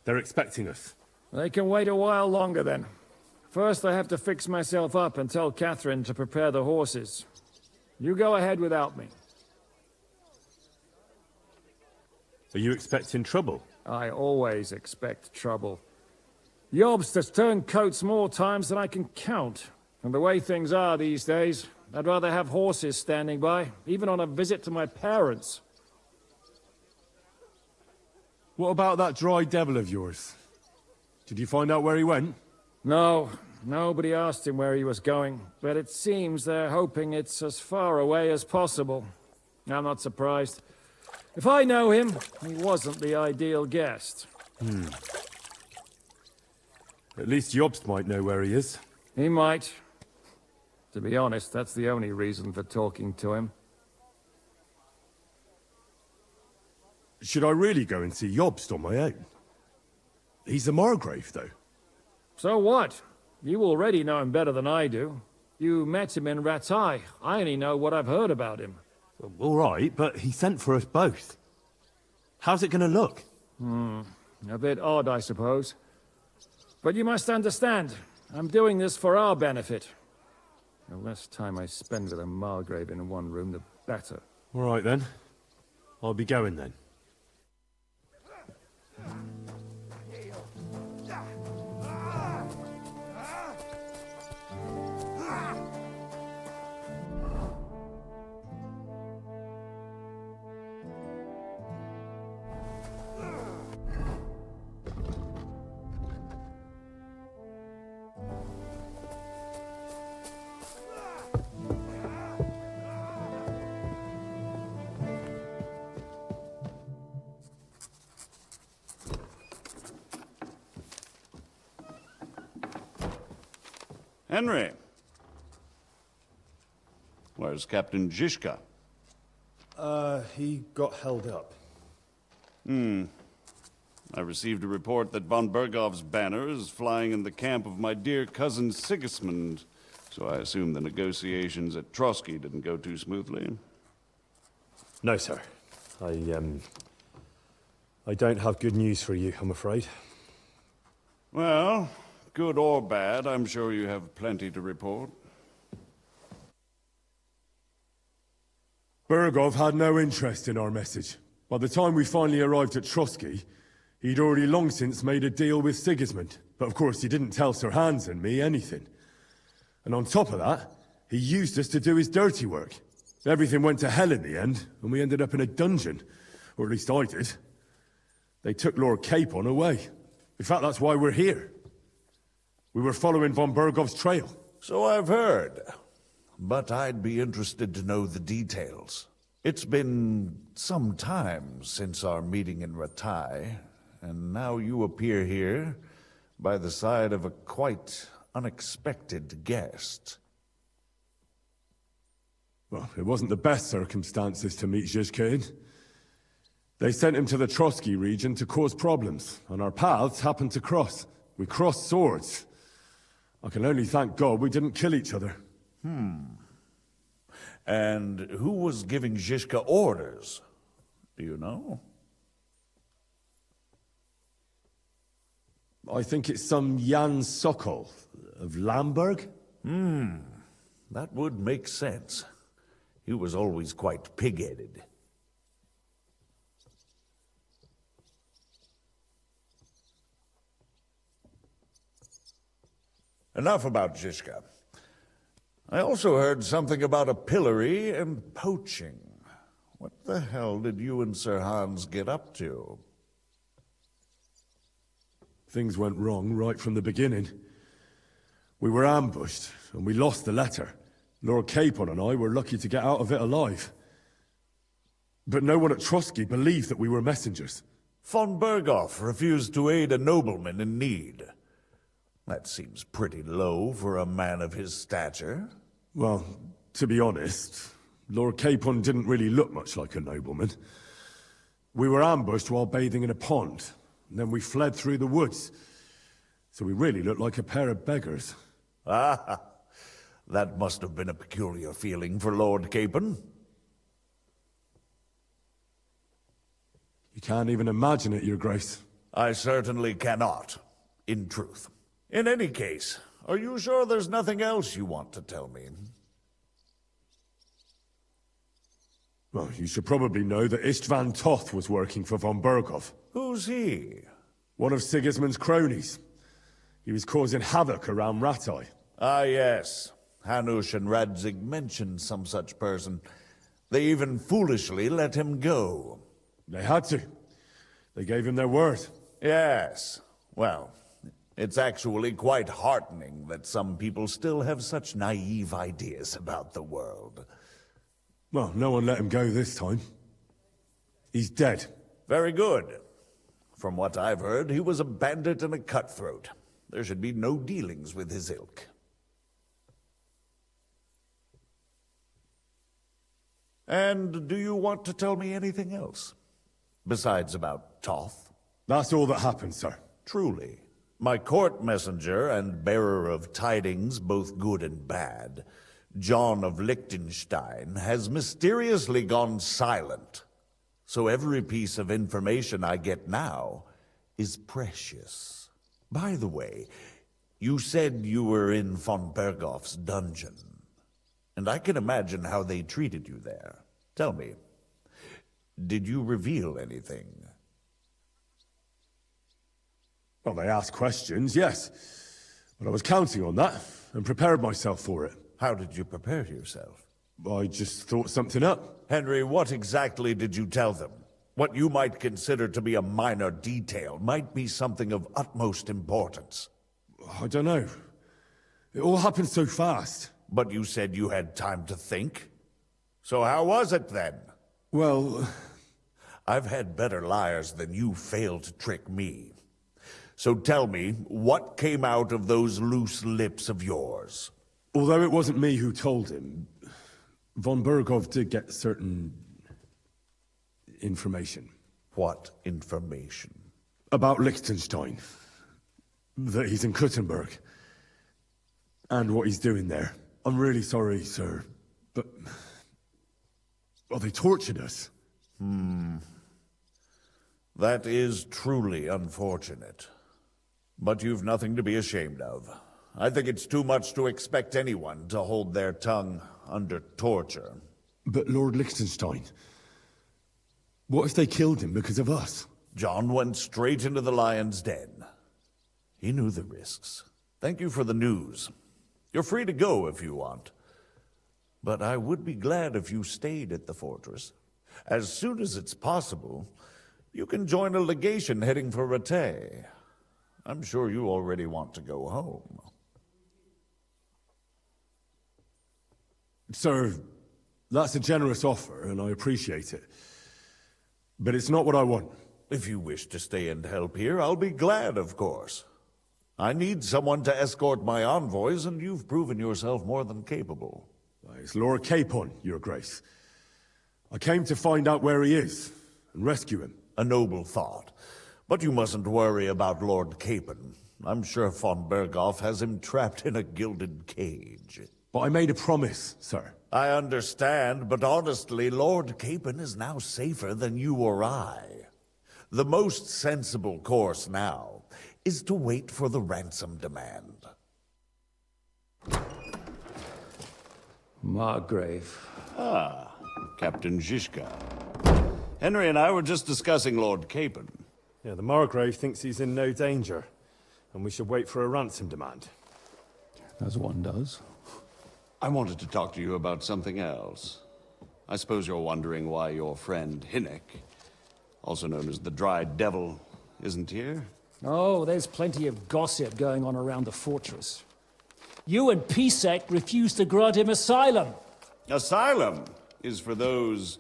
They're expecting us. They can wait a while longer, then. First, I have to fix myself up and tell Catherine to prepare the horses. You go ahead without me. Are you expecting trouble? I always expect trouble. Jobst has turned coats more times than I can count. And the way things are these days, I'd rather have horses standing by, even on a visit to my parents. What about that dry devil of yours? Did you find out where he went? No, nobody asked him where he was going, but it seems they're hoping it's as far away as possible. I'm not surprised. If I know him, he wasn't the ideal guest. At least Jobst might know where he is. He might. To be honest, that's the only reason for talking to him. Should I really go and see Jobst on my own? He's a Margrave, though. So what? You already know him better than I do. You met him in Ratai. I only know what I've heard about him. Well, all right, but he sent for us both. How's it going to look? A bit odd, I suppose. But you must understand, I'm doing this for our benefit. The less time I spend with a Margrave in one room, the better. All right, then. I'll be going, then. Henry. Where's Captain Zizka? He got held up. I received a report that von Bergov's banner is flying in the camp of my dear cousin Sigismund, so I assume the negotiations at Trotsky didn't go too smoothly. No, sir. I don't have good news for you, I'm afraid. Well, good or bad, I'm sure you have plenty to report. Bergov had no interest in our message. By the time we finally arrived at Trotsky, he'd already long since made a deal with Sigismund. But of course, he didn't tell Sir Hans and me anything. And on top of that, he used us to do his dirty work. Everything went to hell in the end, and we ended up in a dungeon. Or at least I did. They took Lord Capon away. In fact, that's why we're here. We were following von Bergov's trail. So I've heard. But I'd be interested to know the details. It's been some time since our meeting in Ratai, and now you appear here by the side of a quite unexpected guest. Well, it wasn't the best circumstances to meet Zizka in. They sent him to the Trotsky region to cause problems, and our paths happened to cross. We crossed swords. I can only thank God we didn't kill each other. And who was giving Zizka orders? Do you know? I think it's some Jan Sokol of Lamberg. That would make sense. He was always quite pig-headed. Enough about Zizka. I also heard something about a pillory and poaching. What the hell did you and Sir Hans get up to? Things went wrong right from the beginning. We were ambushed, and we lost the letter. Lord Capon and I were lucky to get out of it alive. But no one at Trotsky believed that we were messengers. Von Berghoff refused to aid a nobleman in need. That seems pretty low for a man of his stature. Well, to be honest, Lord Capon didn't really look much like a nobleman. We were ambushed while bathing in a pond, and then we fled through the woods. So we really looked like a pair of beggars. Ah, that must have been a peculiar feeling for Lord Capon. You can't even imagine it, Your Grace. I certainly cannot, in truth. In any case, are you sure there's nothing else you want to tell me? Well, you should probably know that Istvan Toth was working for von Berghoff. Who's he? One of Sigismund's cronies. He was causing havoc around Ratai. Ah, yes. Hanush and Radzig mentioned some such person. They even foolishly let him go. They had to. They gave him their word. Yes. Well, it's actually quite heartening that some people still have such naive ideas about the world. Well, no one let him go this time. He's dead. Very good. From what I've heard, he was a bandit and a cutthroat. There should be no dealings with his ilk. And do you want to tell me anything else? Besides about Toth? That's all that happened, sir. Truly. My court messenger and bearer of tidings, both good and bad, John of Liechtenstein, has mysteriously gone silent. So every piece of information I get now is precious. By the way, you said you were in von Berghoff's dungeon. And I can imagine how they treated you there. Tell me, did you reveal anything? Well, they asked questions, yes. But I was counting on that, and prepared myself for it. How did you prepare yourself? I just thought something up. Henry, what exactly did you tell them? What you might consider to be a minor detail might be something of utmost importance. I don't know. It all happened so fast. But you said you had time to think. So how was it then? Well, I've had better liars than you fail to trick me. So tell me, what came out of those loose lips of yours? Although it wasn't me who told him, von Berghoff did get certain information. What information? About Liechtenstein. That he's in Kuttenberg. And what he's doing there. I'm really sorry, sir, but... well, they tortured us. That is truly unfortunate. But you've nothing to be ashamed of. I think it's too much to expect anyone to hold their tongue under torture. But Lord Liechtenstein... what if they killed him because of us? John went straight into the lion's den. He knew the risks. Thank you for the news. You're free to go if you want. But I would be glad if you stayed at the fortress. As soon as it's possible, you can join a legation heading for Rattay. I'm sure you already want to go home. Sir, that's a generous offer, and I appreciate it. But it's not what I want. If you wish to stay and help here, I'll be glad, of course. I need someone to escort my envoys, and you've proven yourself more than capable. It's Lord Capon, Your Grace. I came to find out where he is, and rescue him. A noble thought. But you mustn't worry about Lord Capon. I'm sure von Berghoff has him trapped in a gilded cage. But I made a promise, sir. I understand, but honestly, Lord Capon is now safer than you or I. The most sensible course now is to wait for the ransom demand. Margrave. Ah, Captain Zizka. Henry and I were just discussing Lord Capon. Yeah, the Margrave thinks he's in no danger, and we should wait for a ransom demand. As one does. I wanted to talk to you about something else. I suppose you're wondering why your friend Hinnek, also known as the Dried Devil, isn't here? Oh, there's plenty of gossip going on around the fortress. You and Pisek refused to grant him asylum. Asylum is for those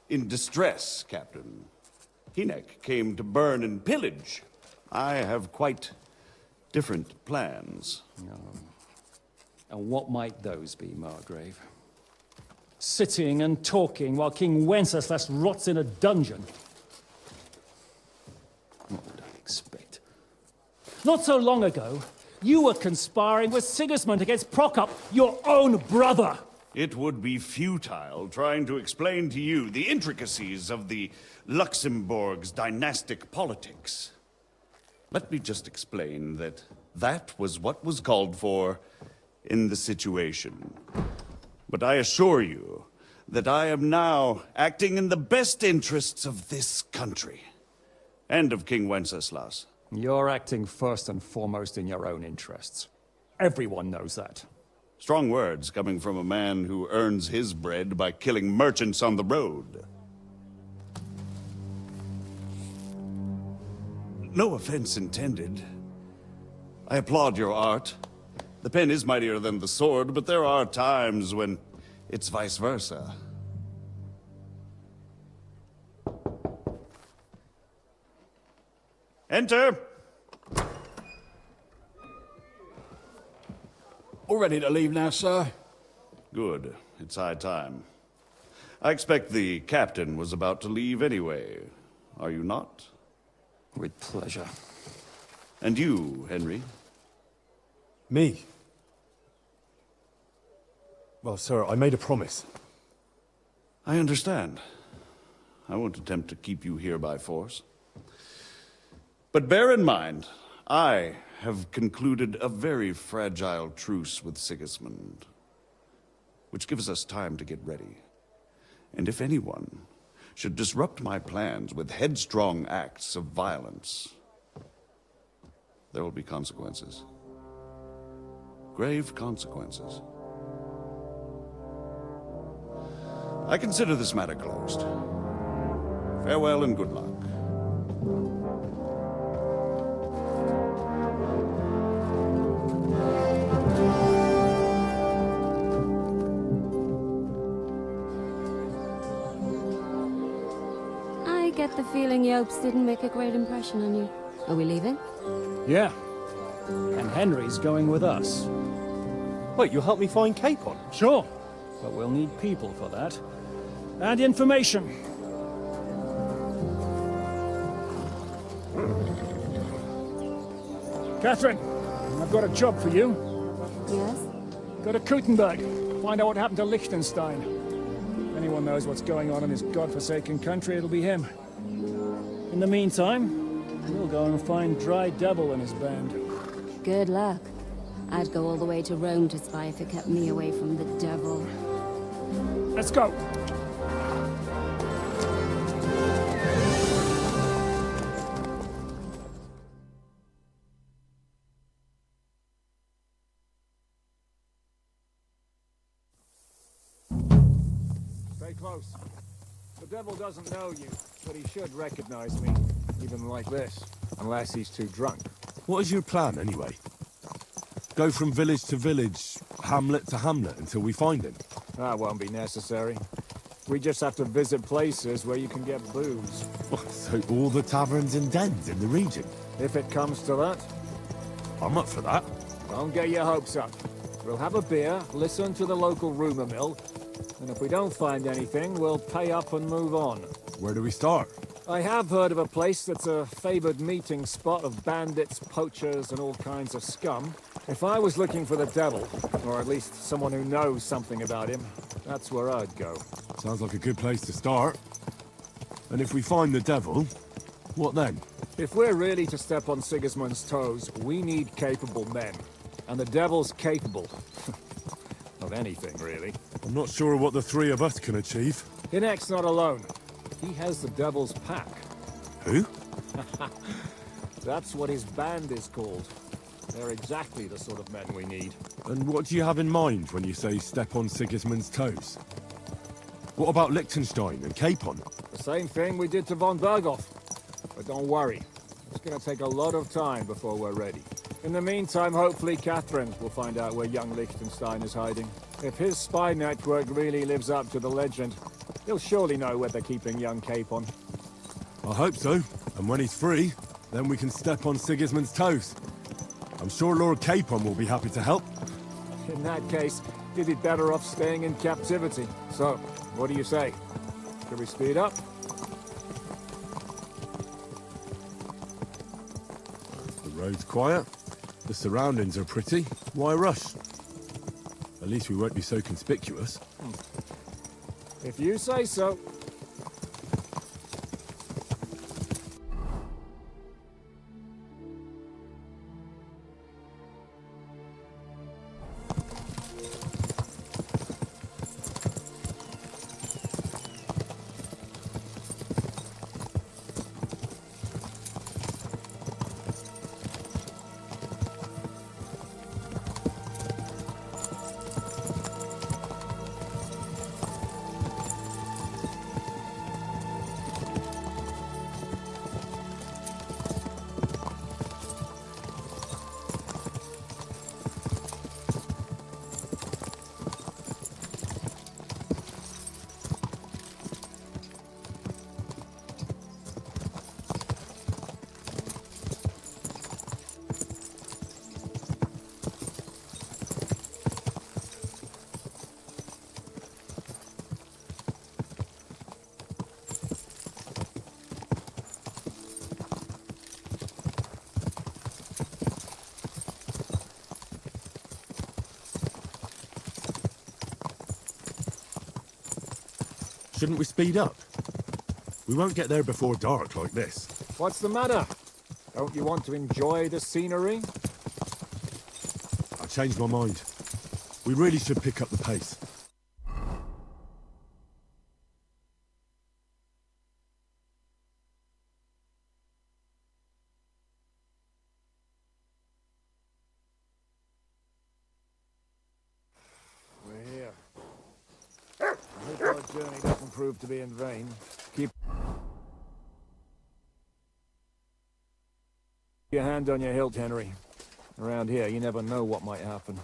in distress, Captain. Hinnek came to burn and pillage. I have quite different plans. And what might those be, Margrave? Sitting and talking while King Wenceslas rots in a dungeon. What would I expect? Not so long ago, you were conspiring with Sigismund against Prokop, your own brother. It would be futile trying to explain to you the intricacies of the Luxembourg's dynastic politics. Let me just explain that that was what was called for in the situation. But I assure you that I am now acting in the best interests of this country and of King Wenceslas. You're acting first and foremost in your own interests. Everyone knows that. Strong words coming from a man who earns his bread by killing merchants on the road. No offense intended. I applaud your art. The pen is mightier than the sword, but there are times when it's vice versa. Enter! All ready to leave now, sir? Good. It's high time. I expect the captain was about to leave anyway. Are you not? With pleasure. And you, Henry? Me? Well, sir, I made a promise. I understand. I won't attempt to keep you here by force. But bear in mind, I have concluded a very fragile truce with Sigismund, which gives us time to get ready. And if anyone should disrupt my plans with headstrong acts of violence, there will be consequences. Grave consequences. I consider this matter closed. Farewell and good luck. I get the feeling Yopes didn't make a great impression on you. Are we leaving? Yeah. And Henry's going with us. Wait, you'll help me find Capon? Sure. But we'll need people for that. And information. Catherine, I've got a job for you. Yes? Go to Kuttenberg. Find out what happened to Liechtenstein. If anyone knows what's going on in his godforsaken country, it'll be him. In the meantime, we'll go and find Dry Devil and his band. Good luck. I'd go all the way to Rome to spy if it kept me away from the devil. Let's go! Stay close. The devil doesn't know you, but he should recognize me, even like this, unless he's too drunk. What is your plan, anyway? Go from village to village, hamlet to hamlet, until we find him? That won't be necessary. We just have to visit places where you can get booze. So all the taverns and dens in the region? If it comes to that. I'm up for that. Don't get your hopes up. We'll have a beer, listen to the local rumor mill, and if we don't find anything, we'll pay up and move on. Where do we start? I have heard of a place that's a favored meeting spot of bandits, poachers, and all kinds of scum. If I was looking for the devil, or at least someone who knows something about him, that's where I'd go. Sounds like a good place to start. And if we find the devil, what then? If we're really to step on Sigismund's toes, we need capable men. And the devil's capable. Of anything, really. I'm not sure what the three of us can achieve. Hinek's not alone. He has the devil's pack. Who? That's what his band is called. They're exactly the sort of men we need. And what do you have in mind when you say step on Sigismund's toes? What about Liechtenstein and Capon? The same thing we did to von Berghoff. But don't worry. It's gonna take a lot of time before we're ready. In the meantime, hopefully Catherine will find out where young Liechtenstein is hiding. If his spy network really lives up to the legend, he'll surely know where they're keeping young Capon. I hope so. And when he's free, then we can step on Sigismund's toes. I'm sure Lord Capon will be happy to help. In that case, he'd be better off staying in captivity. So, what do you say? Should we speed up? The road's quiet. The surroundings are pretty. Why rush? At least we won't be so conspicuous. If you say so. Shouldn't we speed up? We won't get there before dark like this. What's the matter? Don't you want to enjoy the scenery? I changed my mind. We really should pick up the pace. We're here. I hope our journey doesn't prove to be in vain. Keep your hand on your hilt, Henry. Around here, you never know what might happen.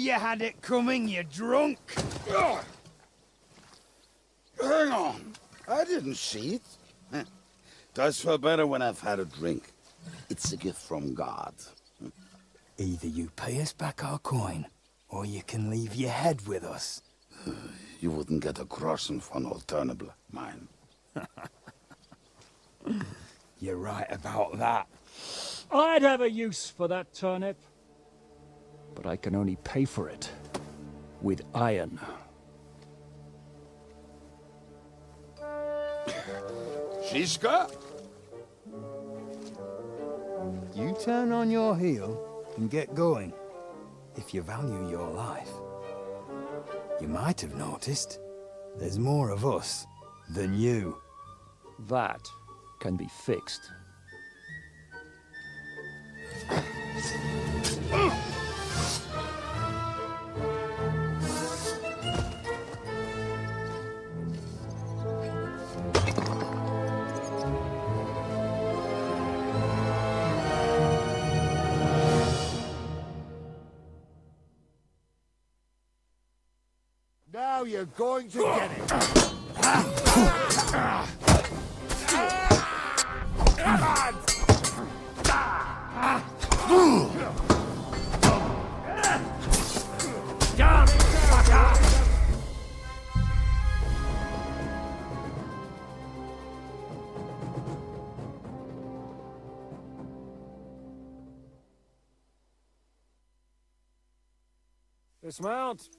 you had it coming, you drunk. Hang on. I didn't see it. Does feel better when I've had a drink. It's a gift from God. Either you pay us back our coin, or you can leave your head with us. You wouldn't get a groschen for an alternative, mine. You're right about that. I'd have a use for that turnip. But I can only pay for it with iron. Shiska? You turn on your heel and get going. If you value your life. You might have noticed there's more of us than you. That can be fixed. Now you're going to get it. Dismount.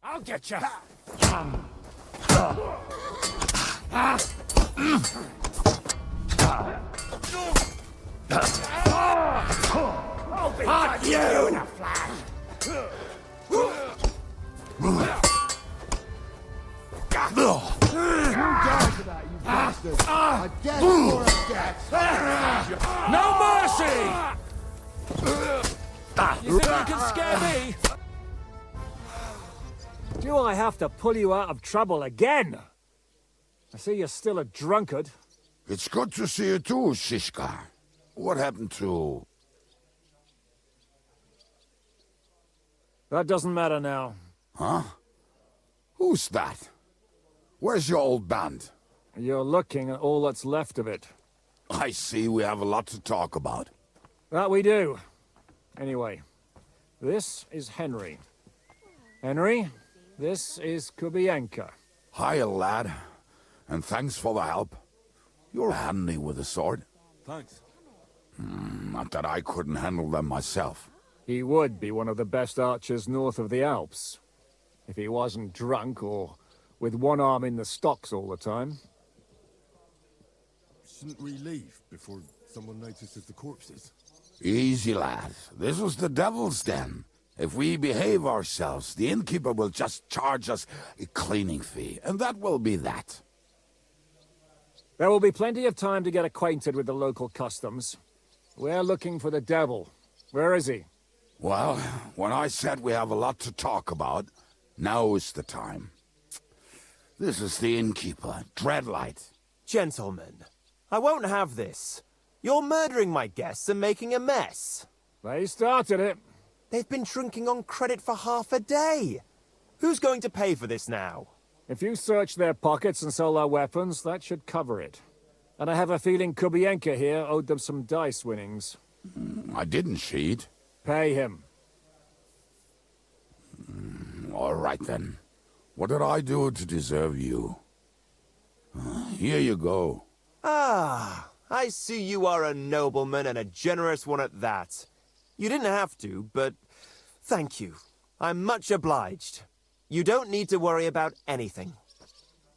I'll get you. I'll be Fuck you in a flash. You die for that, you bastard! A death for a death! No mercy! You think you can scare me? Do I have to pull you out of trouble again? I see you're still a drunkard. It's good to see you too, Shishka. What happened to... That doesn't matter now. Huh? Who's that? Where's your old band? You're looking at all that's left of it. I see we have a lot to talk about. That we do. Anyway, this is Henry. Henry, this is Kubienka. Hiya, lad. And thanks for the help. You're handy with a sword. Thanks. Not that I couldn't handle them myself. He would be one of the best archers north of the Alps. If he wasn't drunk or with one arm in the stocks all the time. Shouldn't we leave before someone notices the corpses? Easy, lad. This was the devil's den. If we behave ourselves, the innkeeper will just charge us a cleaning fee, and that will be that. There will be plenty of time to get acquainted with the local customs. We're looking for the devil. Where is he? Well, when I said we have a lot to talk about, now is the time. This is the innkeeper, Dreadlight. Gentlemen, I won't have this. You're murdering my guests and making a mess. They started it. They've been drinking on credit for half a day. Who's going to pay for this now? If you search their pockets and sell their weapons, that should cover it. And I have a feeling Kubienka here owed them some dice winnings. I didn't cheat. Pay him. All right, then. What did I do to deserve you? Here you go. Ah, I see you are a nobleman and a generous one at that. You didn't have to, but thank you. I'm much obliged. You don't need to worry about anything.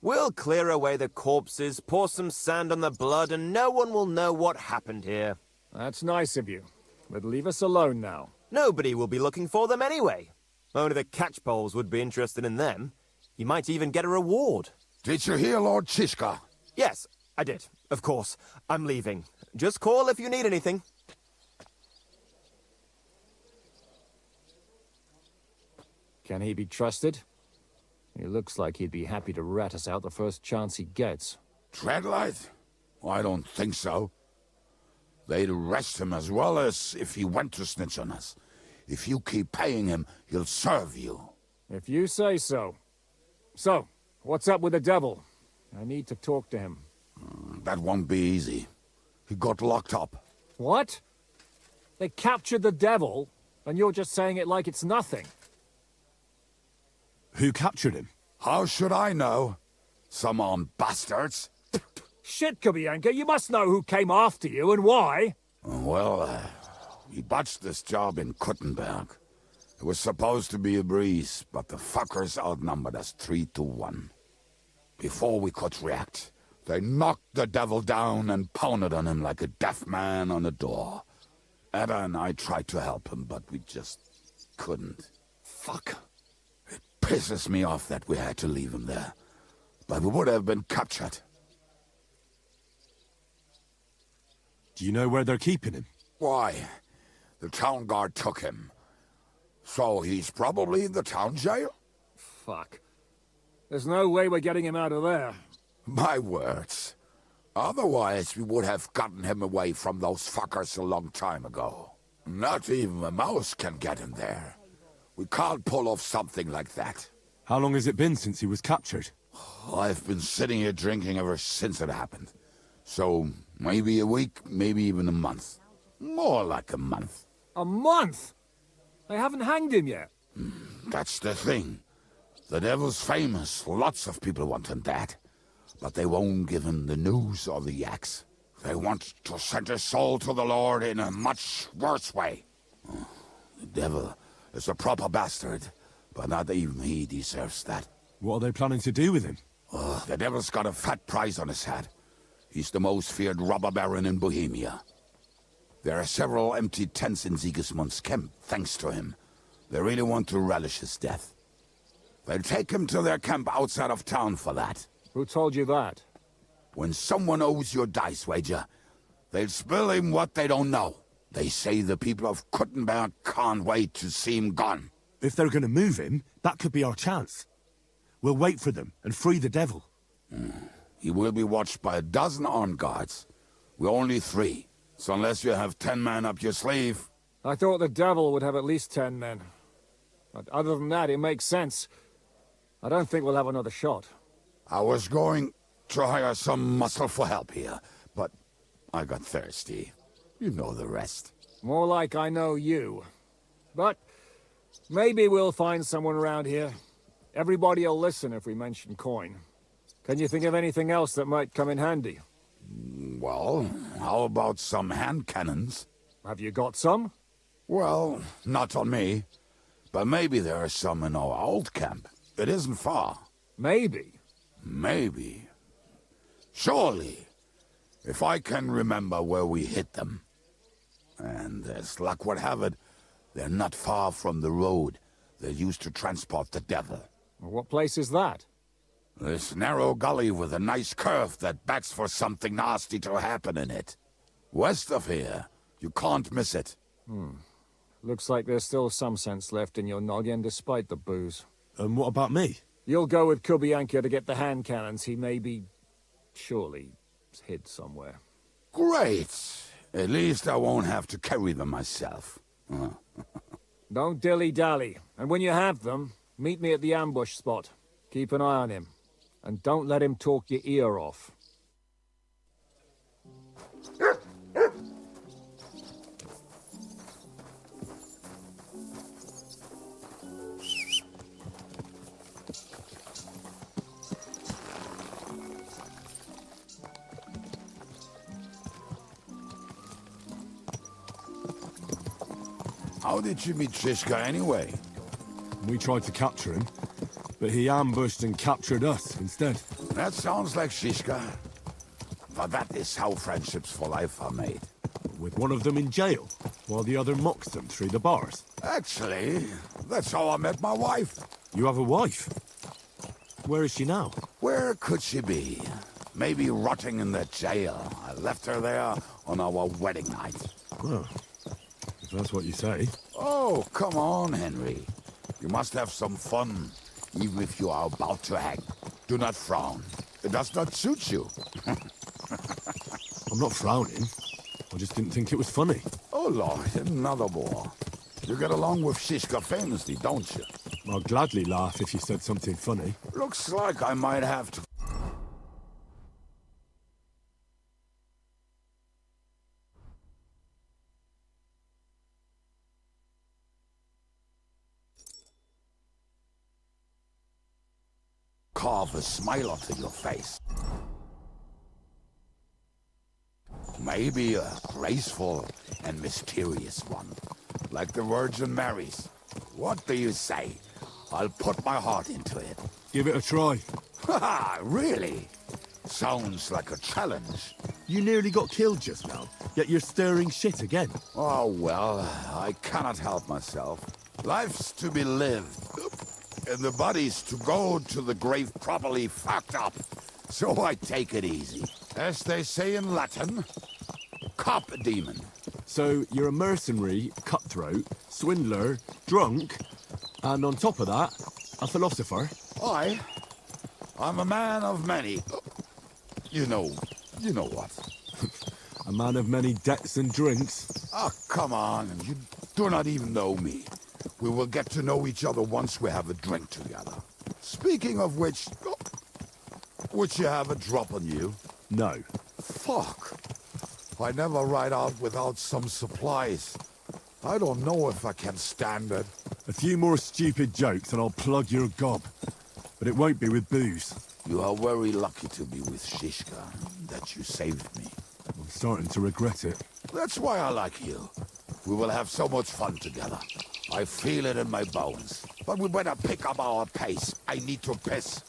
We'll clear away the corpses, pour some sand on the blood, and no one will know what happened here. That's nice of you. But leave us alone now. Nobody will be looking for them anyway. Only the catchpoles would be interested in them. You might even get a reward. Did you hear Lord Shishka? Yes, I did. Of course. I'm leaving. Just call if you need anything. Can he be trusted? He looks like he'd be happy to rat us out the first chance he gets. Dreadlight? I don't think so. They'd arrest him as well as if he went to snitch on us. If you keep paying him, he'll serve you. If you say so. So, what's up with the devil? I need to talk to him. That won't be easy. He got locked up. What? They captured the devil, and you're just saying it like it's nothing. Who captured him? How should I know? Some armed bastards. Shit, Kubianka, you must know who came after you and why. Well, he botched this job in Kuttenberg. It was supposed to be a breeze, but the fuckers outnumbered us 3-1. Before we could react, they knocked the devil down and pounded on him like a deaf man on a door. Ada and I tried to help him, but we just couldn't. Fuck. It pisses me off that we had to leave him there. But we would have been captured. Do you know where they're keeping him? Why? The town guard took him. So he's probably in the town jail? Fuck. There's no way we're getting him out of there. My words. Otherwise, we would have gotten him away from those fuckers a long time ago. Not even a mouse can get him there. We can't pull off something like that. How long has it been since he was captured? I've been sitting here drinking ever since it happened. So, maybe a week, maybe even a month. More like a month. A month? They haven't hanged him yet. That's the thing. The devil's famous. Lots of people want him dead. But they won't give him the news or the axe. They want to send his soul to the Lord in a much worse way. The devil is a proper bastard, but not even he deserves that. What are they planning to do with him? The devil's got a fat price on his head. He's the most feared robber baron in Bohemia. There are several empty tents in Sigismund's camp, thanks to him. They really want to relish his death. They'll take him to their camp outside of town for that. Who told you that? When someone owes you a dice wager, they'll spill him what they don't know. They say the people of Kuttenberg can't wait to see him gone. If they're going to move him, that could be our chance. We'll wait for them and free the devil. He will be watched by a dozen armed guards. We're only 3. So unless you have 10 men up your sleeve... I thought the devil would have at least 10 men. But other than that, it makes sense. I don't think we'll have another shot. I was going to hire some muscle for help here, but I got thirsty. You know the rest. More like I know you. But maybe we'll find someone around here. Everybody will listen if we mention coin. Can you think of anything else that might come in handy? Well, how about some hand cannons? Have you got some? Well, not on me. But maybe there are some in our old camp. It isn't far. Maybe? Maybe. Surely. If I can remember where we hid them. And as luck would have it, they're not far from the road they used to transport the devil. What place is that? This narrow gully with a nice curve that backs for something nasty to happen in it. West of here. You can't miss it. Looks like there's still some sense left in your noggin despite the booze. And what about me? You'll go with Kubianka to get the hand cannons. He may be... surely hid somewhere. Great! At least I won't have to carry them myself. Don't dilly-dally. And when you have them, meet me at the ambush spot. Keep an eye on him. And don't let him talk your ear off. How did you meet Shishka anyway? We tried to capture him, but he ambushed and captured us instead. That sounds like Shishka. But that is how friendships for life are made. With one of them in jail, while the other mocks them through the bars. Actually, that's how I met my wife. You have a wife? Where is she now? Where could she be? Maybe rotting in the jail. I left her there on our wedding night. Well, if that's what you say. Oh, come on, Henry. You must have some fun, even if you are about to hang. Do not frown. It does not suit you. I'm not frowning. I just didn't think it was funny. Oh, Lord, another war. You get along with Shishka famously, don't you? I'd gladly laugh if you said something funny. Looks like I might have to... carve a smile onto your face. Maybe a graceful and mysterious one, like the Virgin Mary's. What do you say? I'll put my heart into it. Give it a try. Haha, really? Sounds like a challenge. You nearly got killed just now, yet you're stirring shit again. Oh, well, I cannot help myself. Life's to be lived, and the body's to go to the grave properly fucked up. So I take it easy. As they say in Latin, cop a demon. So you're a mercenary, cutthroat, swindler, drunk, and on top of that, a philosopher? I'm a man of many... You know what. A man of many debts and drinks. Oh, come on, you do not even know me. We will get to know each other once we have a drink together. Speaking of which, would you have a drop on you? No. Fuck. I never ride out without some supplies. I don't know if I can stand it. A few more stupid jokes and I'll plug your gob. But it won't be with booze. You are very lucky to be with Shishka, that you saved me. I'm starting to regret it. That's why I like you. We will have so much fun together. I feel it in my bones. But we better pick up our pace. I need to piss.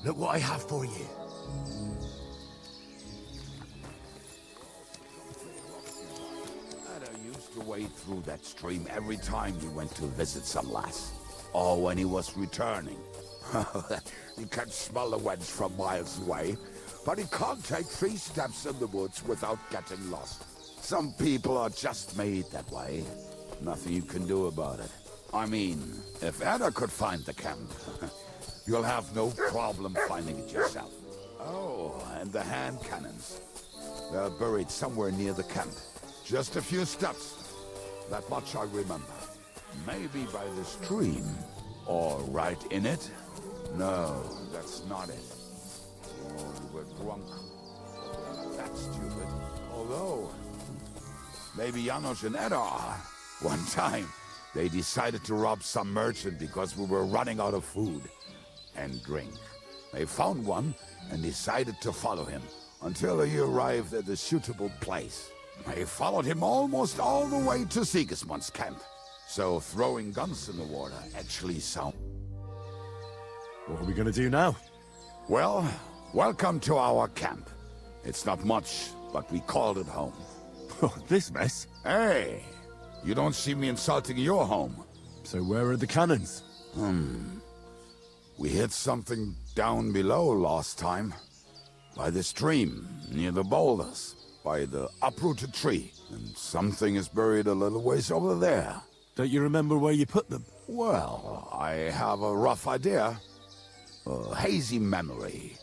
Look what I have for you. Ada used to wade through that stream every time he went to visit some lass. Or when he was returning. He can smell the wench from miles away, but he can't take 3 steps in the woods without getting lost. Some people are just made that way. Nothing you can do about it. I mean, if Ada could find the camp, you'll have no problem finding it yourself. Oh, and the hand cannons. They're buried somewhere near the camp. Just a few steps. That much I remember. Maybe by the stream. Or right in it? No, that's not it. Oh, we were drunk. We're not that stupid. Although, maybe Janos and Edda are. One time, they decided to rob some merchant because we were running out of food and drink. They found one and decided to follow him until he arrived at a suitable place. I followed him almost all the way to Sigismund's camp. So throwing guns in the water actually sounds... What are we gonna do now? Well, welcome to our camp. It's not much, but we called it home. Oh, this mess? Hey, you don't see me insulting your home. So where are the cannons? We hit something down below last time. By the stream, near the boulders. By the uprooted tree. And something is buried a little ways over there. Don't you remember where you put them? Well, I have a rough idea. A hazy memory.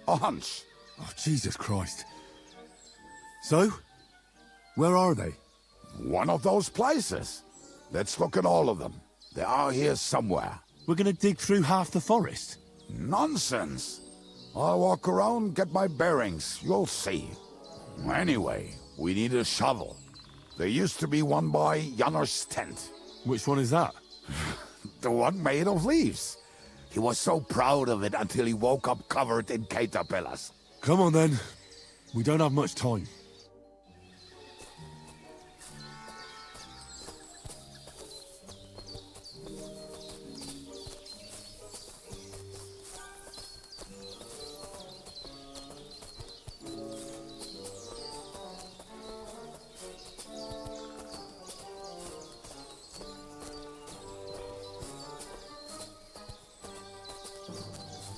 A hunch. Oh, Jesus Christ. So? Where are they? One of those places. Let's look at all of them. They are here somewhere. We're gonna dig through half the forest? Nonsense. I'll walk around, get my bearings. You'll see. Anyway, we need a shovel. There used to be one by Janner's tent. Which one is that? The one made of leaves. He was so proud of it until he woke up covered in caterpillars. Come on then. We don't have much time.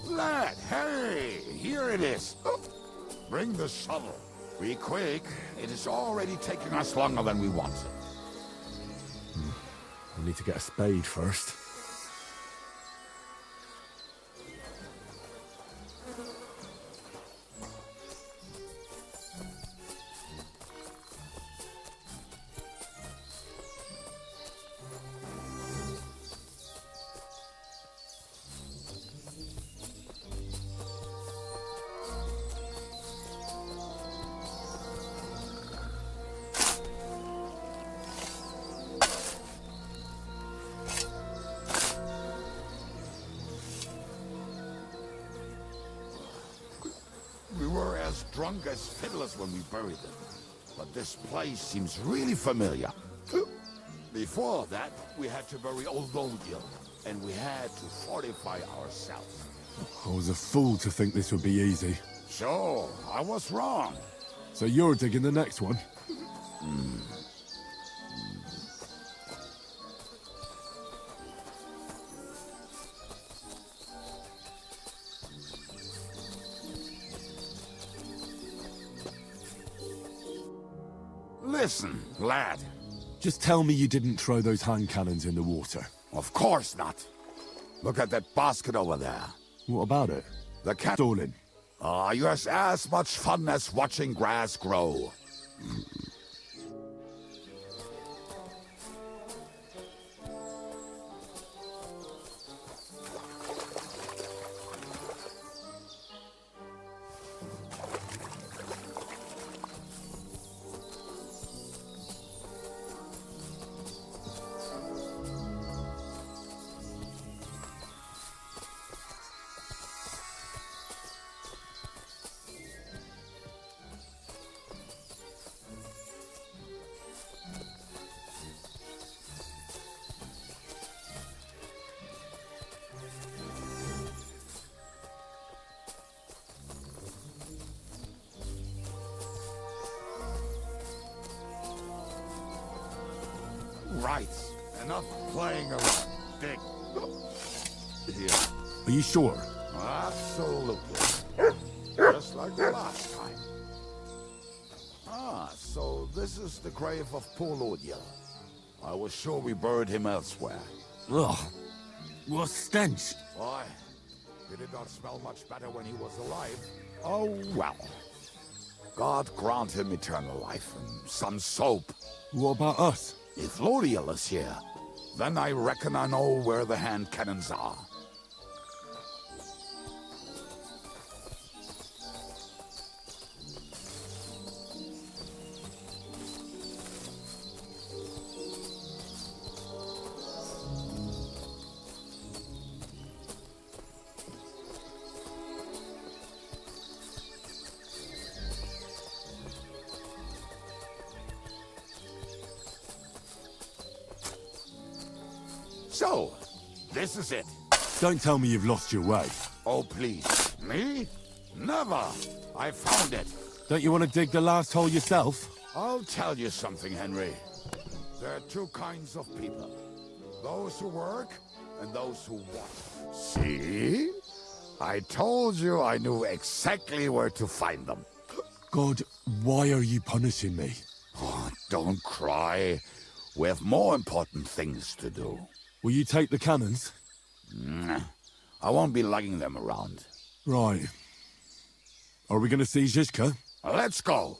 Lad, hey, here it is. Oh, bring the shovel. Be quick. It is already taking us longer than we wanted. We need to get a spade first. We were as drunk as fiddlers when we buried them. But this place seems really familiar. Before that, we had to bury old Lodiel, and we had to fortify ourselves. I was a fool to think this would be easy. So, I was wrong. So you're digging the next one? Listen, lad. Just tell me you didn't throw those hand cannons in the water. Of course not. Look at that basket over there. What about it? The can... Stolen. Yours as much fun as watching grass grow. Right. Enough playing around. Dig. Here. Are you sure? Absolutely. Just like the last time. So this is the grave of poor Lodiel. I was sure we buried him elsewhere. Ugh. What stench. Why? Did it not smell much better when he was alive? Oh, well. God grant him eternal life and some soap. What about us? If Lodiel is here, then I reckon I know where the hand cannons are. So, this is it. Don't tell me you've lost your way. Oh, please. Me? Never. I found it. Don't you want to dig the last hole yourself? I'll tell you something, Henry. There are two kinds of people. Those who work and those who want. See? I told you I knew exactly where to find them. God, why are you punishing me? Oh, don't cry. We have more important things to do. Will you take the cannons? I won't be lugging them around. Right. Are we going to see Zizka? Let's go.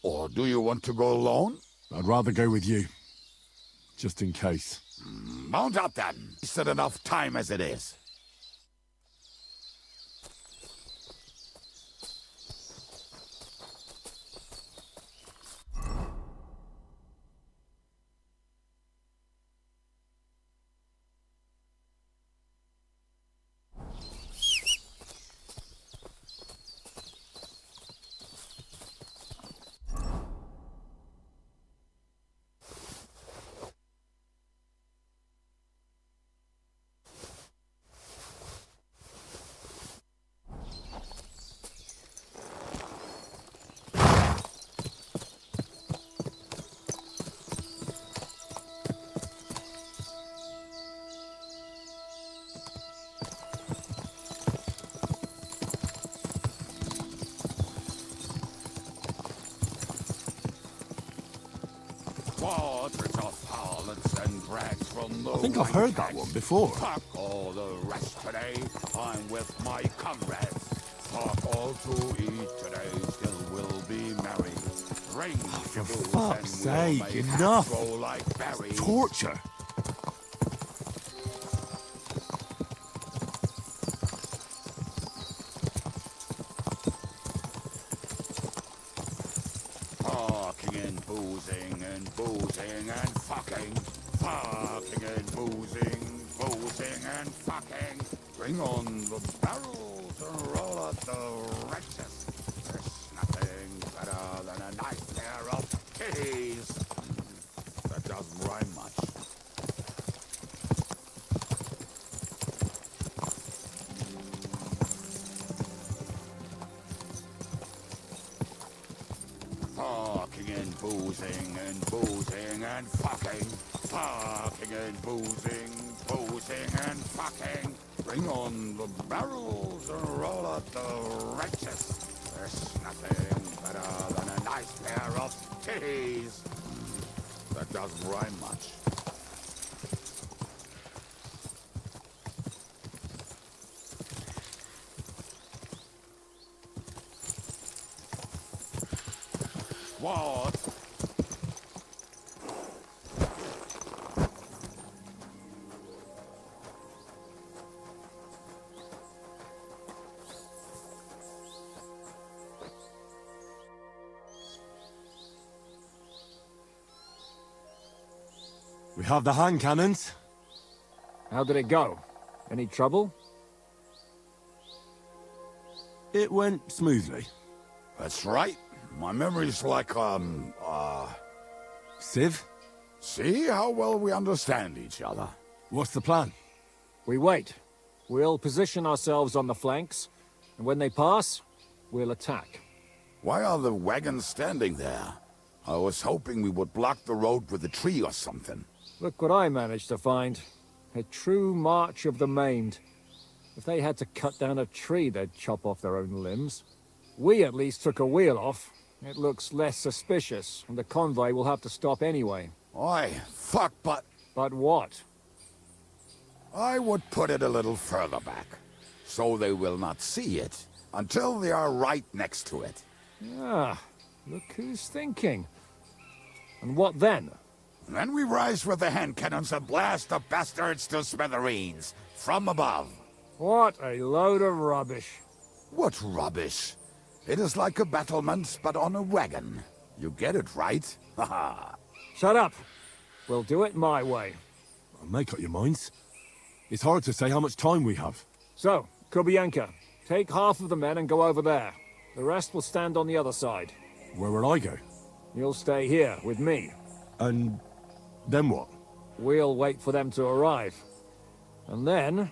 Or do you want to go alone? I'd rather go with you. Just in case. Mount up then. Wasted enough time as it is. Waters of harlots and drags from the I think I've heard that one before. Fuck all the rest today. I'm with my comrades. Fuck all to eat today. Still will be merry. Drink For booze fuck's and we'll sake, make enough! go like berries. Torture! Fucking and boozing and boozing and fucking. Fucking and boozing and fucking. Bring on the barrels and roll out the wretches. There's nothing better than a nice pair of titties. That doesn't rhyme much. Fucking and boozing and fucking. Fucking and boozing and fucking. Bring on the barrels and roll out the wretches. There's nothing better than a nice pair of titties. That doesn't rhyme much. What? We have the hand cannons. How did it go? Any trouble? It went smoothly. That's right. My memory's like, Civ? See how well we understand each other. What's the plan? We wait. We'll position ourselves on the flanks, and when they pass, we'll attack. Why are the wagons standing there? I was hoping we would block the road with a tree or something. Look what I managed to find. A true march of the maimed. If they had to cut down a tree, they'd chop off their own limbs. We at least took a wheel off. It looks less suspicious, and the convoy will have to stop anyway. Oi, fuck, but... But what? I would put it a little further back, so they will not see it until they are right next to it. Ah, look who's thinking. And what then? Then we rise with the hand cannons and blast the bastards to smithereens, from above. What a load of rubbish. What rubbish? It is like a battlement, but on a wagon. You get it, right? Haha. Shut up. We'll do it my way. Make up your minds. It's hard to say how much time we have. So, Kubienka, take half of the men and go over there. The rest will stand on the other side. Where will I go? You'll stay here with me. And then what? We'll wait for them to arrive. And then...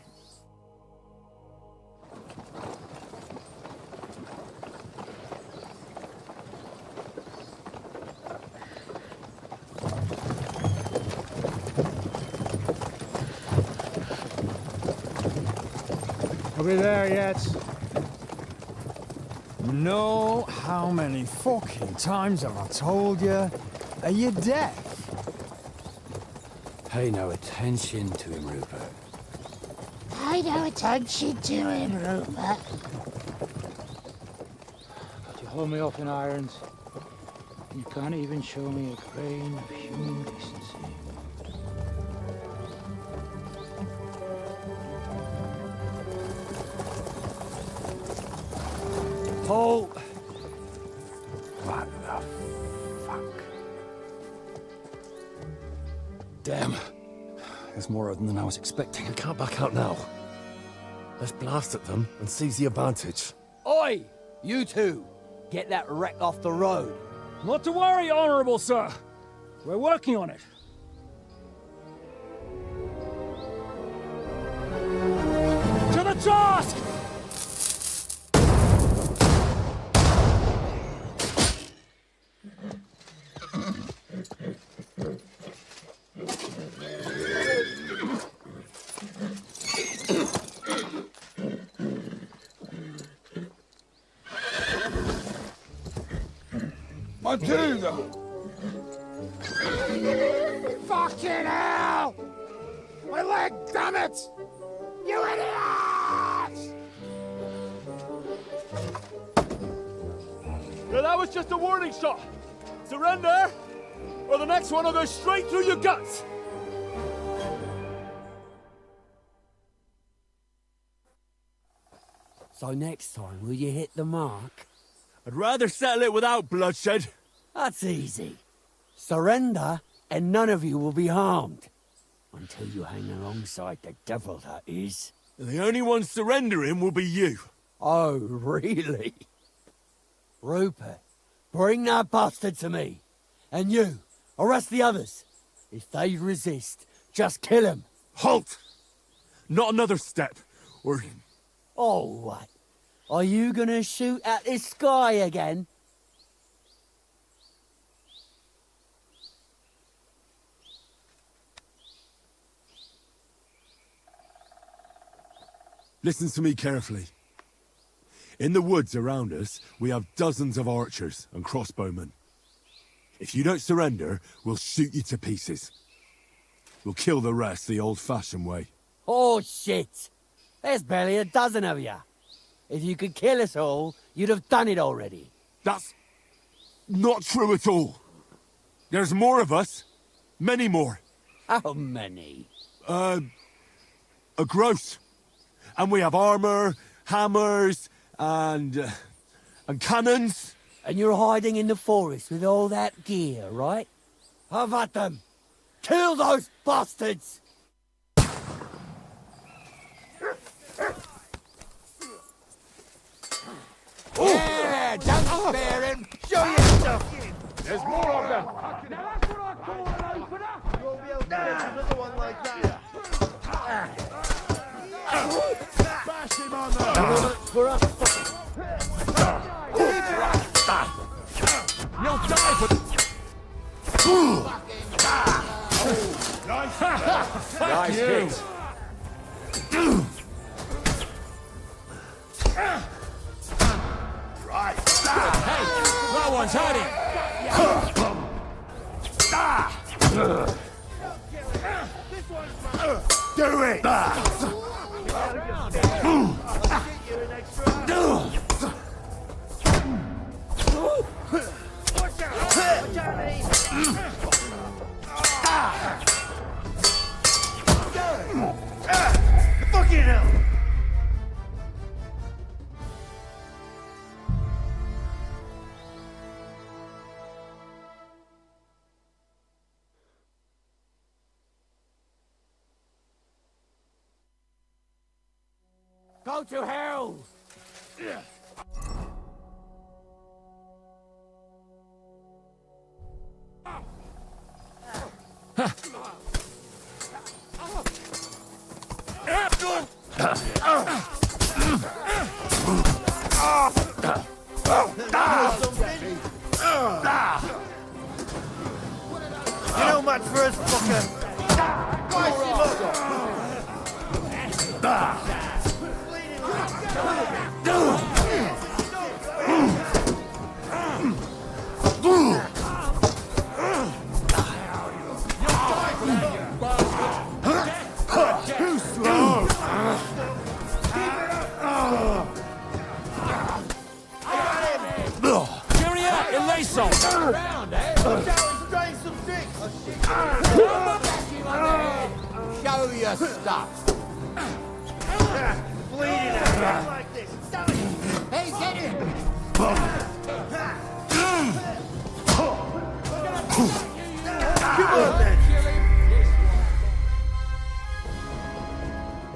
Are we there yet? No, how many fucking times have I told you? Are you deaf? Pay no attention to him, Rupert. Pay no attention to him, Rupert. But you hold me up in irons. You can't even show me a grain of human decency. Paul! What the fuck? Damn. There's more of them than I was expecting. We can't back out now. Let's blast at them and seize the advantage. Oi! You two! Get that wreck off the road. Not to worry, Honorable Sir. We're working on it. To the task! Matilda! Fucking hell! My leg, damn it! You idiots! Yeah, that was just a warning shot. Surrender, or the next one will go straight through your guts. So next time, will you hit the mark? I'd rather settle it without bloodshed. That's easy. Surrender, and none of you will be harmed. Until you hang alongside the devil, that is. The only one surrendering will be you. Oh, really? Rupert, bring that bastard to me. And you, arrest the others. If they resist, just kill them. Halt! Not another step, or... Oh, what? Are you gonna shoot at this sky again? Listen to me carefully. In the woods around us, we have dozens of archers and crossbowmen. If you don't surrender, we'll shoot you to pieces. We'll kill the rest the old-fashioned way. Oh, shit! There's barely a dozen of you. If you could kill us all, you'd have done it already. That's not true at all. There's more of us. Many more. How many? A gross. And we have armor, hammers, and cannons. And you're hiding in the forest with all that gear, right? Have at them! Kill those bastards! Yeah, don't spare him! Show yourself! There's more of them! Now that's what I call an opener! You'll be able to get another one like that. Bash him on the... You'll die for... Nice hit. Right. Hey, that one's hiding. Do it! Fucking hell! Go to hell! You know much for us, fucker. Twice him Too slow! Hurry up and lace on! Watch out, he's trying some tricks! Show your stuff. Bleeding out like this. Damn it! Hey, get him! Come on then!